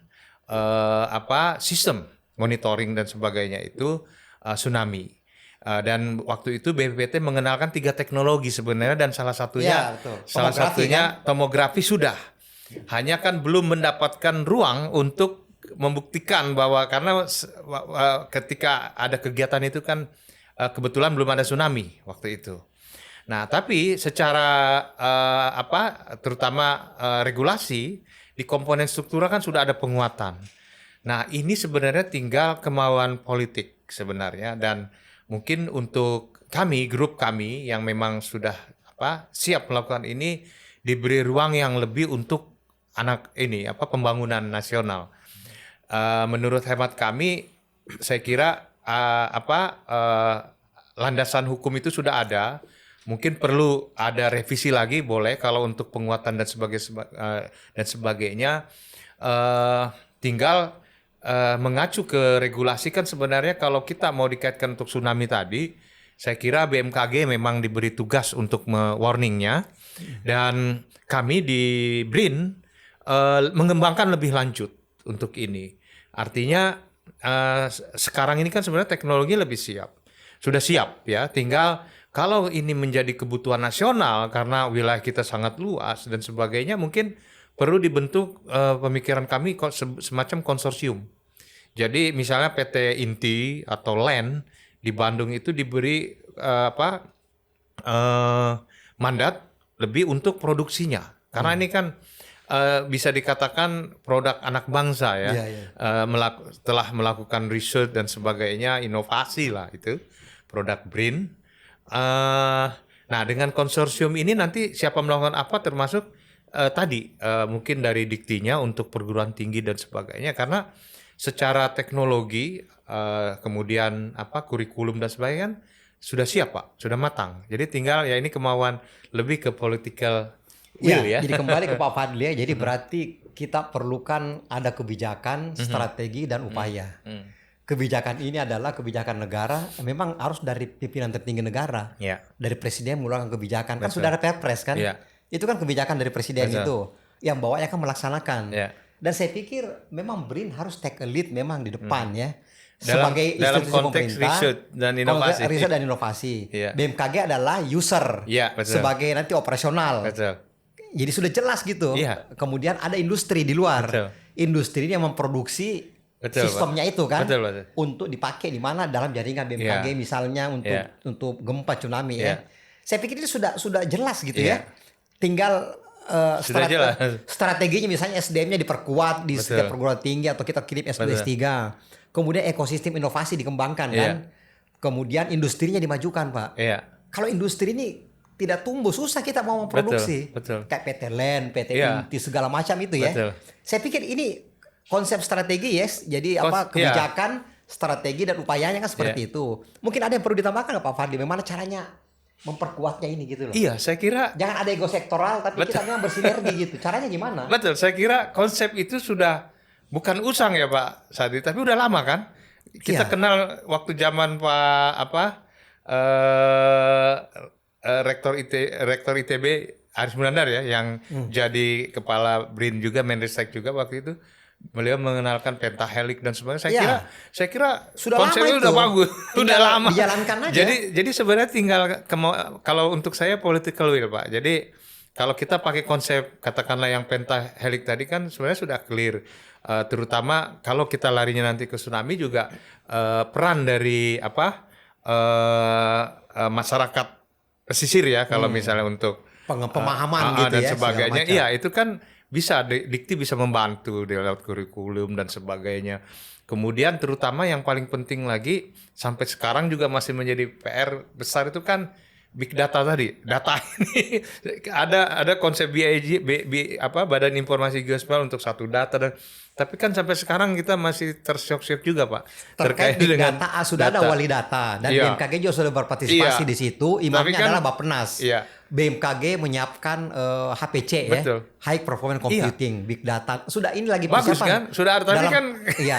sistem monitoring dan sebagainya itu tsunami. Dan waktu itu BPPT mengenalkan 3 teknologi sebenarnya, dan salah satunya tomografi sudah. Hanya kan belum mendapatkan ruang untuk membuktikan bahwa, karena ketika ada kegiatan itu kan kebetulan belum ada tsunami waktu itu. Nah, tapi secara terutama regulasi di komponen struktural kan sudah ada penguatan. Nah, ini sebenarnya tinggal kemauan politik sebenarnya, dan mungkin untuk grup kami yang memang sudah siap melakukan ini, diberi ruang yang lebih untuk pembangunan nasional. Menurut hemat kami, saya kira landasan hukum itu sudah ada. Mungkin perlu ada revisi lagi, boleh, kalau untuk penguatan dan sebagainya. Tinggal mengacu ke regulasi. Kan sebenarnya kalau kita mau dikaitkan untuk tsunami tadi, saya kira BMKG memang diberi tugas untuk warningnya, dan kami di BRIN mengembangkan lebih lanjut untuk ini. Artinya sekarang ini kan sebenarnya teknologi sudah siap ya, tinggal kalau ini menjadi kebutuhan nasional karena wilayah kita sangat luas dan sebagainya, mungkin perlu dibentuk pemikiran kami semacam konsorsium. Jadi misalnya PT Inti atau LAN di Bandung itu diberi mandat lebih untuk produksinya. Karena ini kan bisa dikatakan produk anak bangsa ya. Telah melakukan riset dan sebagainya, inovasi lah itu, produk BRIN. Nah, dengan konsorsium ini nanti siapa melakukan apa, termasuk mungkin dari diktinya untuk perguruan tinggi dan sebagainya, karena secara teknologi kemudian kurikulum dan sebagainya kan sudah siap Pak, sudah matang. Jadi tinggal ya ini kemauan lebih ke political will ya. Jadi kembali ke Pak Fadli ya. Jadi berarti kita perlukan ada kebijakan, strategi dan upaya. Kebijakan ini adalah kebijakan negara, memang harus dari pimpinan tertinggi negara, dari presiden mengeluarkan kebijakan. Kan sudah ada Perpres kan. Itu kan kebijakan dari presiden itu, yang bawahnya kan melaksanakan. Dan saya pikir memang BRIN harus take a lead memang di depan ya. Sebagai dalam institusi konteks riset dan inovasi. BMKG adalah user, sebagai nanti operasional. Jadi sudah jelas gitu. Kemudian ada industri di luar. Industri ini yang memproduksi sistemnya itu kan, untuk dipakai di mana, dalam jaringan BMKG misalnya untuk gempa tsunami ya. Saya pikir ini sudah jelas gitu Iya. ya. Tinggal Sudah jelas. strateginya misalnya SDM-nya diperkuat di Betul. setiap perguruan tinggi atau kita kirim S2 Betul. S3. Kemudian ekosistem inovasi dikembangkan Iya. kan. Kemudian industrinya dimajukan, Pak. Iya. Kalau industri ini tidak tumbuh, susah kita mau memproduksi. Betul. Kayak PT LEN, PT Iya. Inti segala macam itu ya. Betul. Saya pikir ini konsep strategi yes. Jadi Iya. kebijakan, strategi dan upayanya kan seperti itu. Mungkin ada yang perlu ditambahkan nggak Pak Fadli? Bagaimana caranya memperkuatnya ini gitu loh. Iya, saya kira Jangan ada ego sektoral tapi kita memang bersinergi gitu. Caranya gimana? betul. Saya kira konsep itu sudah bukan usang ya Pak Sadi, tapi udah lama kan. Kita Iya. kenal waktu zaman Rektor ITB Aris Munandar ya, yang jadi kepala BRIN juga, Menristek juga waktu itu. Beliau mengenalkan pentahelix dan sebagainya. Iya. Saya kira Sudah konsepnya lama itu. udah bagus, Tinggal udah lama. dijalankan aja. Jadi sebenarnya tinggal kalau untuk saya political will Pak. Jadi kalau kita pakai konsep katakanlah yang pentahelix tadi kan sebenarnya sudah clear. Terutama kalau kita larinya nanti ke tsunami juga peran dari masyarakat pesisir ya kalau misalnya untuk Pemahaman gitu dan ya. sebagainya. segala macam. Iya, itu kan bisa Dikti bisa membantu di lewat kurikulum dan sebagainya. Kemudian terutama yang paling penting lagi sampai sekarang juga masih menjadi PR besar itu kan big data tadi. Data ini ada konsep BIG Badan Informasi Geospasial untuk satu data dan tapi kan sampai sekarang kita masih tersyok-syok juga Pak Terkait big data sudah ada wali data dan Iya. BMKG juga sudah berpartisipasi Iya. di situ. Imamnya Tapi kan- adalah Bappenas. Iya. BMKG menyiapkan HPC ya, Betul. High Performance Computing, big data. Sudah ini lagi Bagus persiapan. kan? Sudah tapi Dalam- kan iya.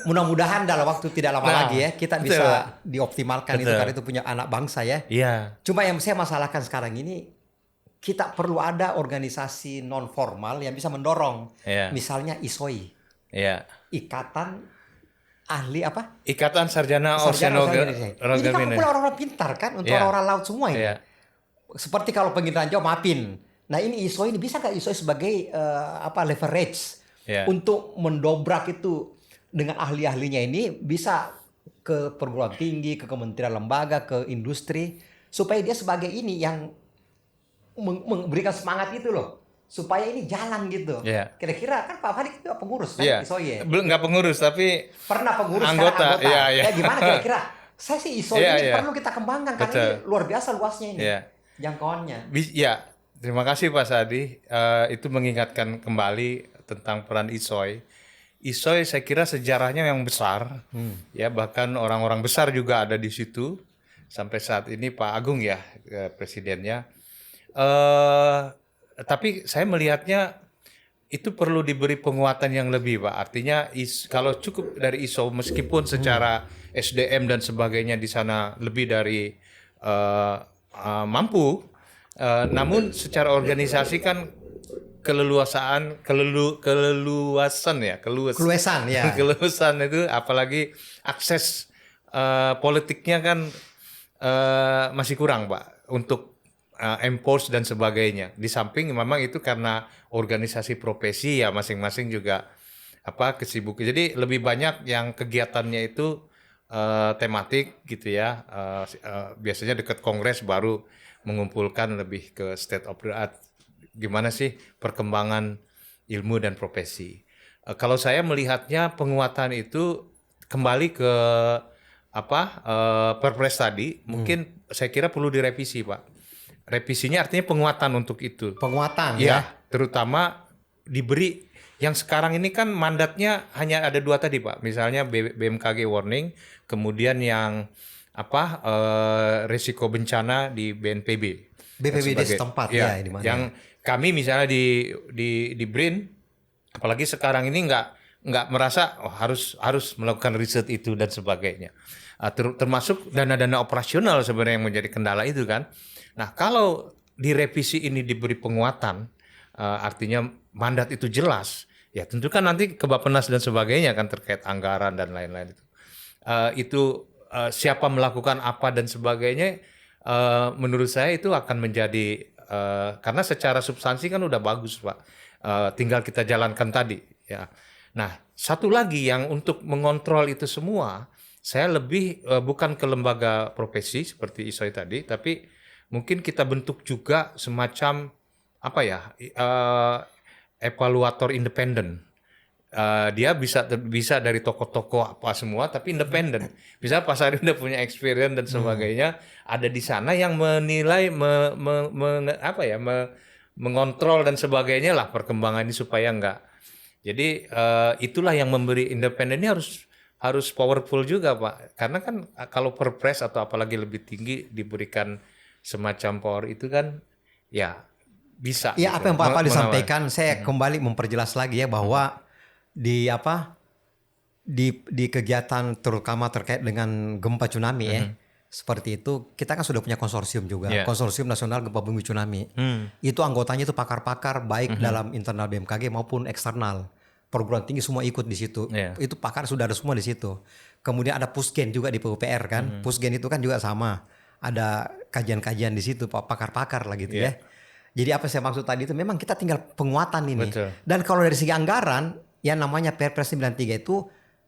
Mudah-mudahan dalam waktu tidak lama Nah, lagi ya kita betul. bisa dioptimalkan itu Betul. karena itu punya anak bangsa ya. Iya. Cuma yang saya masalahkan sekarang ini kita perlu ada organisasi non formal yang bisa mendorong. Iya. Misalnya ISOI, Iya. Ikatan Ahli apa? Ikatan Sarjana Sarjana Oceanografi. Ini kan kumpul orang-orang pintar kan untuk Iya. orang-orang laut semua ini. Iya. Seperti kalau penginderaan jauh MAPIN. Nah ini ISO ini bisa nggak ISO sebagai leverage Iya. untuk mendobrak itu dengan ahli-ahlinya ini bisa ke perguruan tinggi, ke kementerian lembaga, ke industri supaya dia sebagai ini yang memberikan semangat itu loh supaya ini jalan gitu. Iya. Kira-kira kan Pak Fadli itu pengurus kan Iya. ISOI ya? Belum nggak pengurus tapi Pernah pengurus Anggota, sekarang anggota. iya, iya. Ya gimana kira-kira? Saya sih ISO Iya, ini iya. perlu kita kembangkan karena Betul. ini luar biasa luasnya ini Iya. jangkauannya. Ya, terima kasih Pak Sadi. Itu mengingatkan kembali tentang peran ISOI. ISOI saya kira sejarahnya yang besar, ya bahkan orang-orang besar juga ada di situ. Sampai saat ini Pak Agung ya presidennya. Tapi saya melihatnya itu perlu diberi penguatan yang lebih Pak. Artinya kalau cukup dari ISO meskipun secara SDM dan sebagainya di sana lebih dari mampu, namun secara organisasi kan keluasan Keluasan ya. keluasan itu apalagi akses politiknya kan masih kurang Pak untuk enforce dan sebagainya. Di samping memang itu karena organisasi profesi ya masing-masing juga kesibukan. Jadi lebih banyak yang kegiatannya itu tematik gitu ya. Biasanya dekat kongres baru mengumpulkan lebih ke state of the art. Gimana sih perkembangan ilmu dan profesi. Kalau saya melihatnya penguatan itu kembali ke Perpres tadi, mungkin saya kira perlu direvisi Pak. Revisinya artinya penguatan untuk itu. Penguatan Ya, ya. terutama diberi yang sekarang ini kan mandatnya hanya ada 2 tadi Pak. Misalnya BMKG warning, kemudian yang risiko bencana di BNPB. BPBD setempat ya di mana. Yang kami misalnya di BRIN, apalagi sekarang ini nggak merasa harus melakukan riset itu dan sebagainya. Termasuk dana-dana operasional sebenarnya yang menjadi kendala itu kan. Nah kalau di revisi ini diberi penguatan, artinya mandat itu jelas, ya tentu kan nanti ke Bappenas dan sebagainya kan terkait anggaran dan lain-lain itu. Siapa melakukan apa dan sebagainya, menurut saya itu akan menjadi karena secara substansi kan udah bagus Pak, tinggal kita jalankan tadi ya. Nah satu lagi yang untuk mengontrol itu semua, saya lebih bukan ke lembaga profesi seperti ISOI tadi, tapi mungkin kita bentuk juga semacam apa ya, evaluator independen. Dia bisa dari toko-toko apa semua tapi independen. Bisa Pak Sari udah punya experience dan sebagainya, ada di sana yang menilai, mengontrol dan sebagainya lah perkembangan ini supaya enggak. Jadi itulah yang memberi independen ini harus powerful juga Pak. Karena kan kalau perpres atau apalagi lebih tinggi diberikan semacam power itu kan ya bisa. Ya, gitu. apa yang Pak Fadli disampaikan, saya kembali memperjelas lagi ya bahwa di kegiatan terutama terkait dengan gempa tsunami ya. Seperti itu, kita kan sudah punya konsorsium juga, Konsorsium Nasional Gempa Bumi Tsunami. Itu anggotanya itu pakar-pakar baik dalam internal BMKG maupun eksternal. Perguruan tinggi semua ikut di situ. Itu pakar sudah ada semua di situ. Kemudian ada Pusgen juga di PUPR kan. Pusgen itu kan juga sama. Ada kajian-kajian di situ, pakar-pakar lah gitu ya. Jadi apa saya maksud tadi itu memang kita tinggal penguatan ini. Betul. Dan kalau dari segi anggaran, yang namanya Perpres 93 itu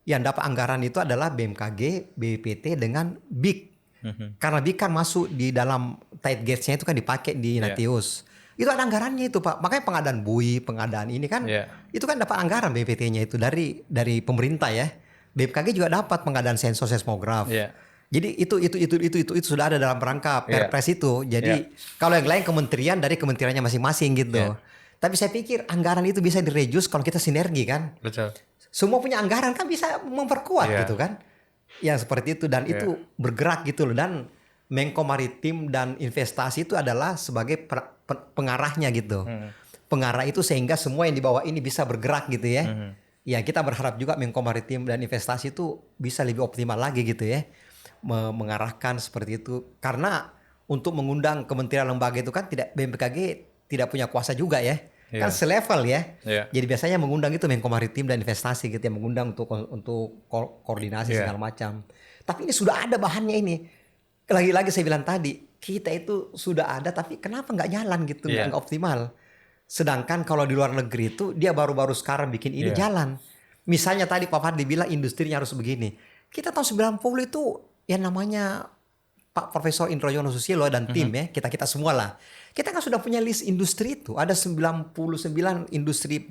yang dapat anggaran itu adalah BMKG, BPPT dengan BIK. Karena BIK kan masuk di dalam tight gates-nya itu kan dipakai di Inatius. Itu ada anggarannya itu Pak. Makanya pengadaan bui, pengadaan ini kan itu kan dapat anggaran BPPT-nya itu dari pemerintah ya. BMKG juga dapat pengadaan sensor seismograf. Jadi itu sudah ada dalam rangka Perpres itu. Jadi kalau yang lain kementerian dari kementeriannya masing-masing gitu. Tapi saya pikir anggaran itu bisa direjus kalau kita sinergi kan. Betul. Semua punya anggaran kan bisa memperkuat gitu kan. Yang seperti itu dan itu bergerak gitu loh. Dan Menko Maritim dan Investasi itu adalah sebagai pengarahnya gitu. Pengarah itu sehingga semua yang di bawah ini bisa bergerak gitu ya. Ya kita berharap juga Menko Maritim dan Investasi itu bisa lebih optimal lagi gitu ya. Mengarahkan seperti itu. Karena untuk mengundang kementerian lembaga itu kan BMKG tidak punya kuasa juga ya. Kan selevel ya. Jadi biasanya mengundang itu Menko Maritim dan Investasi gitu yang mengundang untuk koordinasi segala macam. Tapi ini sudah ada bahannya ini. Lagi-lagi saya bilang tadi, kita itu sudah ada tapi kenapa nggak jalan gitu, nggak optimal. Sedangkan kalau di luar negeri itu dia baru-baru sekarang bikin ini jalan. Misalnya tadi Pak Fadli bilang industrinya harus begini. Kita tahun 90 itu yang namanya Pak Profesor Indro Yono Susilo dan tim ya, kita semua lah. Kita kan sudah punya list industri itu, ada 99 industri.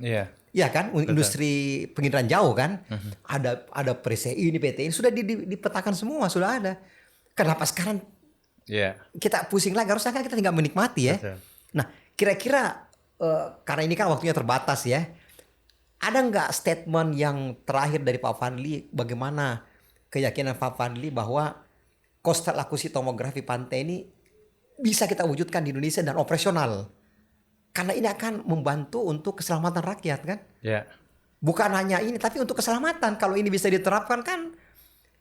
Ya kan, industri pengirian jauh kan. Ada PCI ini, PT ini sudah dipetakan semua, sudah ada. Kenapa sekarang kita pusing lagi? Harusnya kan kita tinggal menikmati ya. Nah, kira-kira karena ini kan waktunya terbatas ya. Ada nggak statement yang terakhir dari Pak Fadli bagaimana keyakinan Pak Fadli bahwa konstelasi akusi tomografi pantai ini bisa kita wujudkan di Indonesia dan operasional? Karena ini akan membantu untuk keselamatan rakyat kan? Bukan hanya ini, tapi untuk keselamatan. Kalau ini bisa diterapkan kan,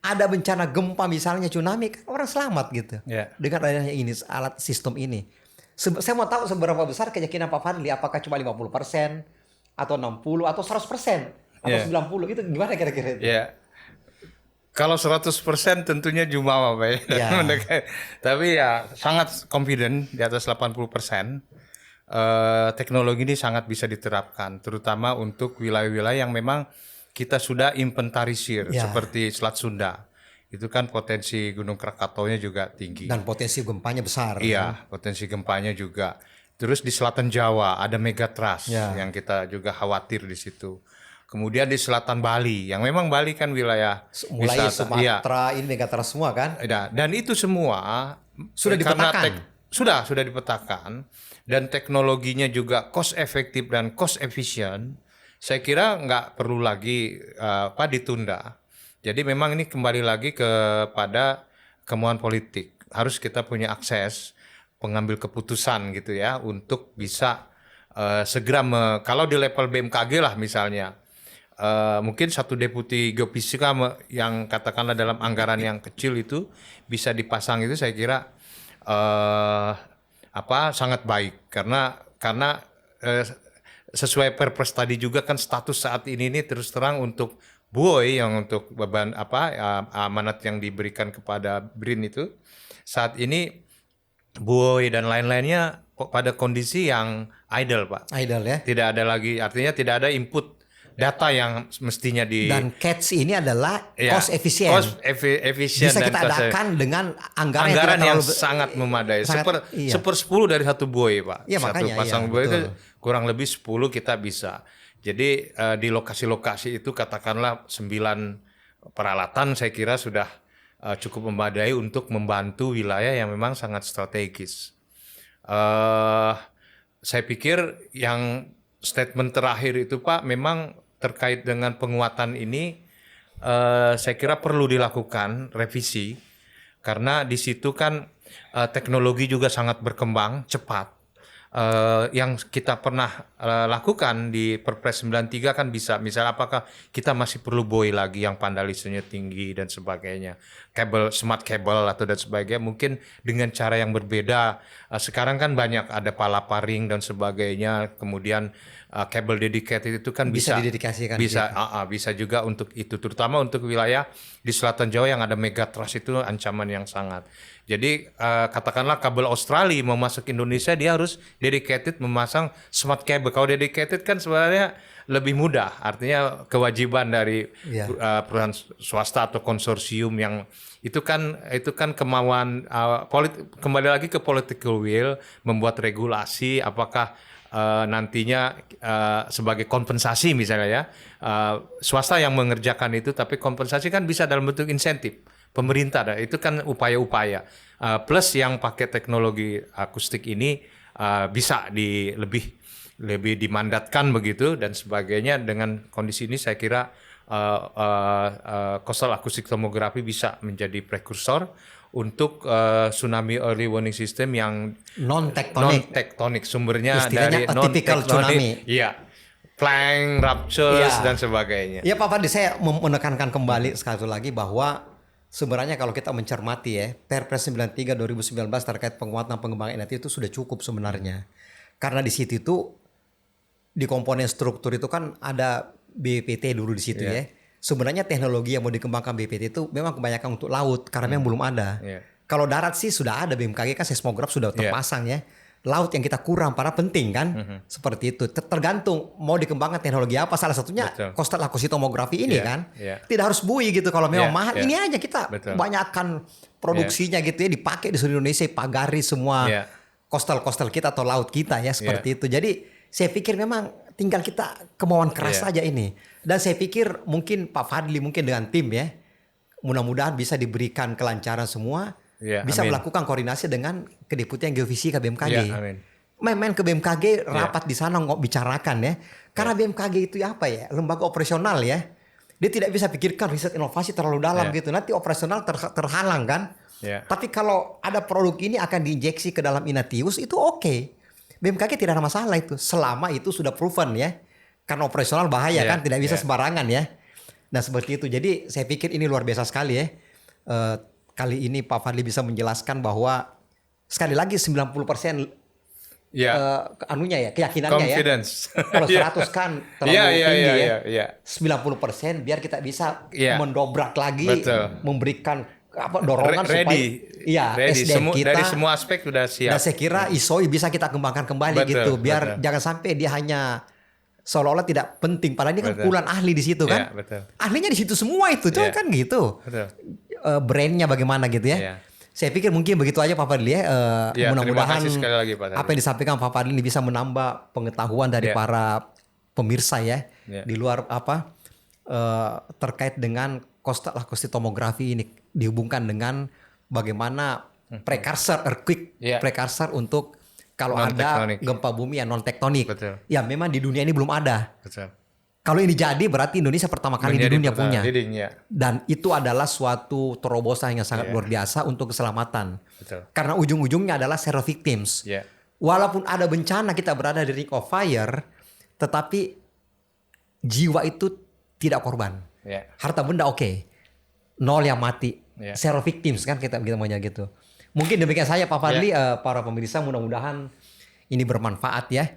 ada bencana gempa misalnya tsunami, kan orang selamat gitu. Dengan adanya ini, alat sistem ini. Saya mau tahu seberapa besar keyakinan Pak Fadli, apakah cuma 50%, atau 60%, atau 100%, atau 90%, itu gimana kira-kira itu? Kalau 100% tentunya jumawa Pak ya. Tapi ya sangat confident di atas 80%. Teknologi ini sangat bisa diterapkan, terutama untuk wilayah-wilayah yang memang kita sudah inventarisir seperti Selat Sunda. Itu kan potensi Gunung Krakataunya juga tinggi. Dan potensi gempanya besar. Iya, potensi gempanya juga. Terus di selatan Jawa ada megatrust yang kita juga khawatir di situ. Kemudian di selatan Bali, yang memang Bali kan wilayah mulai wisata, Sumatera ini megatrust semua kan? Dan itu semua sudah dipetakan. Sudah dipetakan dan teknologinya juga cost efektif dan cost efisien. Saya kira nggak perlu lagi ditunda. Jadi memang ini kembali lagi kepada kemauan politik. Harus kita punya akses pengambil keputusan gitu ya untuk bisa segera kalau di level BMKG lah misalnya. Mungkin satu deputi geofisika yang katakanlah dalam anggaran yang kecil itu bisa dipasang itu saya kira sangat baik karena sesuai Perpres tadi juga kan status saat ini terus terang untuk buoy yang untuk beban amanat yang diberikan kepada BRIN itu saat ini buoy dan lain-lainnya pada kondisi yang idle Pak. Idle ya. Tidak ada lagi, artinya tidak ada input data yang mestinya dan CATS ini adalah ya, cost efisien. Efisien Bisa dan kita cost adakan dengan anggaran anggaran yang tidak terlalu sangat memadai. iya. 1/10 dari satu buoy, Pak. Iya, Satu makanya, pasang iya, buoy itu betul. kurang lebih 10 kita bisa. Jadi di lokasi-lokasi itu katakanlah 9 peralatan saya kira sudah cukup memadai untuk membantu wilayah yang memang sangat strategis. Saya pikir yang statement terakhir itu Pak memang terkait dengan penguatan ini saya kira perlu dilakukan revisi karena di situ kan teknologi juga sangat berkembang cepat. Yang kita pernah lakukan di Perpres 93 kan bisa, misal apakah kita masih perlu buoy lagi yang pandalisnya tinggi dan sebagainya, kabel smart kabel atau dan sebagainya, mungkin dengan cara yang berbeda. Sekarang kan banyak ada palaparing dan sebagainya, kemudian kabel dedicated itu kan Bisa bisa didedikasikan bisa gitu. bisa juga untuk itu, terutama untuk wilayah di selatan Jawa yang ada megatrust itu ancaman yang sangat. Jadi katakanlah kabel Australia mau masuk Indonesia dia harus dedicated memasang smart cable. Kalau dedicated kan sebenarnya lebih mudah, artinya kewajiban dari perusahaan swasta atau konsorsium yang itu kan kemauan kembali lagi ke political will, membuat regulasi apakah nantinya sebagai kompensasi misalnya ya, swasta yang mengerjakan itu, tapi kompensasi kan bisa dalam bentuk insentif pemerintah, itu kan upaya-upaya plus yang pakai teknologi akustik ini bisa lebih dimandatkan begitu dan sebagainya. Dengan kondisi ini saya kira coastal acoustic tomography bisa menjadi prekursor untuk tsunami early warning system yang non tektonik, sumbernya istilahnya dari non tsunami. Iya, plank, ruptures dan sebagainya. Ya Pak Fadli, saya menekankan kembali sekali lagi bahwa sebenarnya kalau kita mencermati ya, Perpres 93 2019 terkait penguatan pengembangan energi itu sudah cukup sebenarnya. Karena di situ itu di komponen struktur itu kan ada BPT dulu di situ ya. Sebenarnya teknologi yang mau dikembangkan BPT itu memang kebanyakan untuk laut karena memang belum ada. Kalau darat sih sudah ada, BMKG kan seismograf sudah terpasang ya. Laut yang kita kurang para penting kan, seperti itu. Tergantung mau dikembangkan teknologi apa. Salah satunya coastal acoustic tomography ini kan. Tidak harus buoy gitu kalau memang mahal. Ini aja kita banyakkan produksinya gitu ya, dipakai di seluruh Indonesia, pagari semua coastal kita atau laut kita ya, seperti itu. Jadi saya pikir memang tinggal kita kemauan keras saja ini. Dan saya pikir mungkin Pak Fadli mungkin dengan tim ya, mudah-mudahan bisa diberikan kelancaran semua. Bisa melakukan koordinasi dengan Kedeputian Geofisika BMKG. Main-main ke BMKG, rapat di sana bicarakan ya. Karena BMKG itu apa ya, lembaga operasional ya. Dia tidak bisa pikirkan riset inovasi terlalu dalam gitu. Nanti operasional terhalang kan. Tapi kalau ada produk ini akan diinjeksi ke dalam Inatius itu oke. BMKG tidak ada masalah itu. Selama itu sudah proven ya. Karena operasional bahaya kan, tidak bisa sembarangan ya. Nah seperti itu. Jadi saya pikir ini luar biasa sekali ya. Kali ini Pak Fadli bisa menjelaskan bahwa sekali lagi 90% anunya ya, keyakinannya confidence. Ya. Kalau 100 kan terlalu tinggi ya. 90% biar kita bisa mendobrak lagi, memberikan dorongan supaya SDM kita dari semua aspek sudah siap. Dan saya kira ISOI bisa kita kembangkan kembali gitu, biar jangan sampai dia hanya seolah-olah tidak penting. Padahal ini kan puluhan ahli di situ kan. Ahlinya di situ semua itu, kan gitu. Brandnya bagaimana gitu ya. Saya pikir mungkin begitu aja Pak Fadli ya. Mudah-mudahan apa yang disampaikan Pak Fadli ini bisa menambah pengetahuan dari para pemirsa ya. Di luar terkait dengan coastal acoustic tomography ini dihubungkan dengan bagaimana precursor earthquake, precursor untuk kalau ada gempa bumi yang non tektonik. Ya memang di dunia ini belum ada. Kalau ini jadi berarti Indonesia pertama kali di dunia punya. Dan itu adalah suatu terobosan yang sangat luar biasa untuk keselamatan. Karena ujung-ujungnya adalah zero victims. Walaupun ada bencana kita berada di ring of fire, tetapi jiwa itu tidak korban. Harta benda oke. Nol yang mati. Zero victims kan kita maunya gitu. Mungkin demikian saja Pak Fadli, para pemirsa, mudah-mudahan ini bermanfaat ya.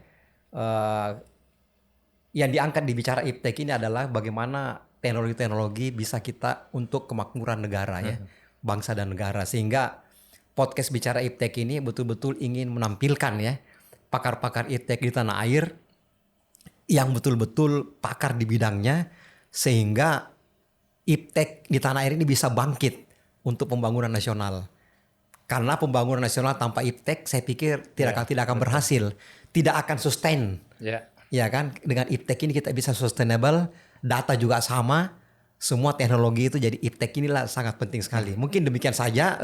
Yang diangkat di Bicara Iptek ini adalah bagaimana teknologi-teknologi bisa kita untuk kemakmuran negara ya, bangsa dan negara. Sehingga podcast Bicara Iptek ini betul-betul ingin menampilkan ya pakar-pakar iptek di tanah air yang betul-betul pakar di bidangnya, sehingga IPTEK di tanah air ini bisa bangkit untuk pembangunan nasional. Karena pembangunan nasional tanpa IPTEK saya pikir tidak akan berhasil, tidak akan sustain. Ya kan, dengan IPTEK ini kita bisa sustainable, data juga sama, semua teknologi itu, jadi IPTEK inilah sangat penting sekali. Mungkin demikian saja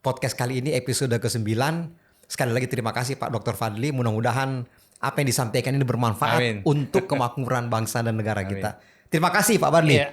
podcast kali ini, episode ke-9. Sekali lagi terima kasih Pak Dr. Fadly, mudah-mudahan apa yang disampaikan ini bermanfaat untuk kemakmuran bangsa dan negara kita. Terima kasih Pak Fadly.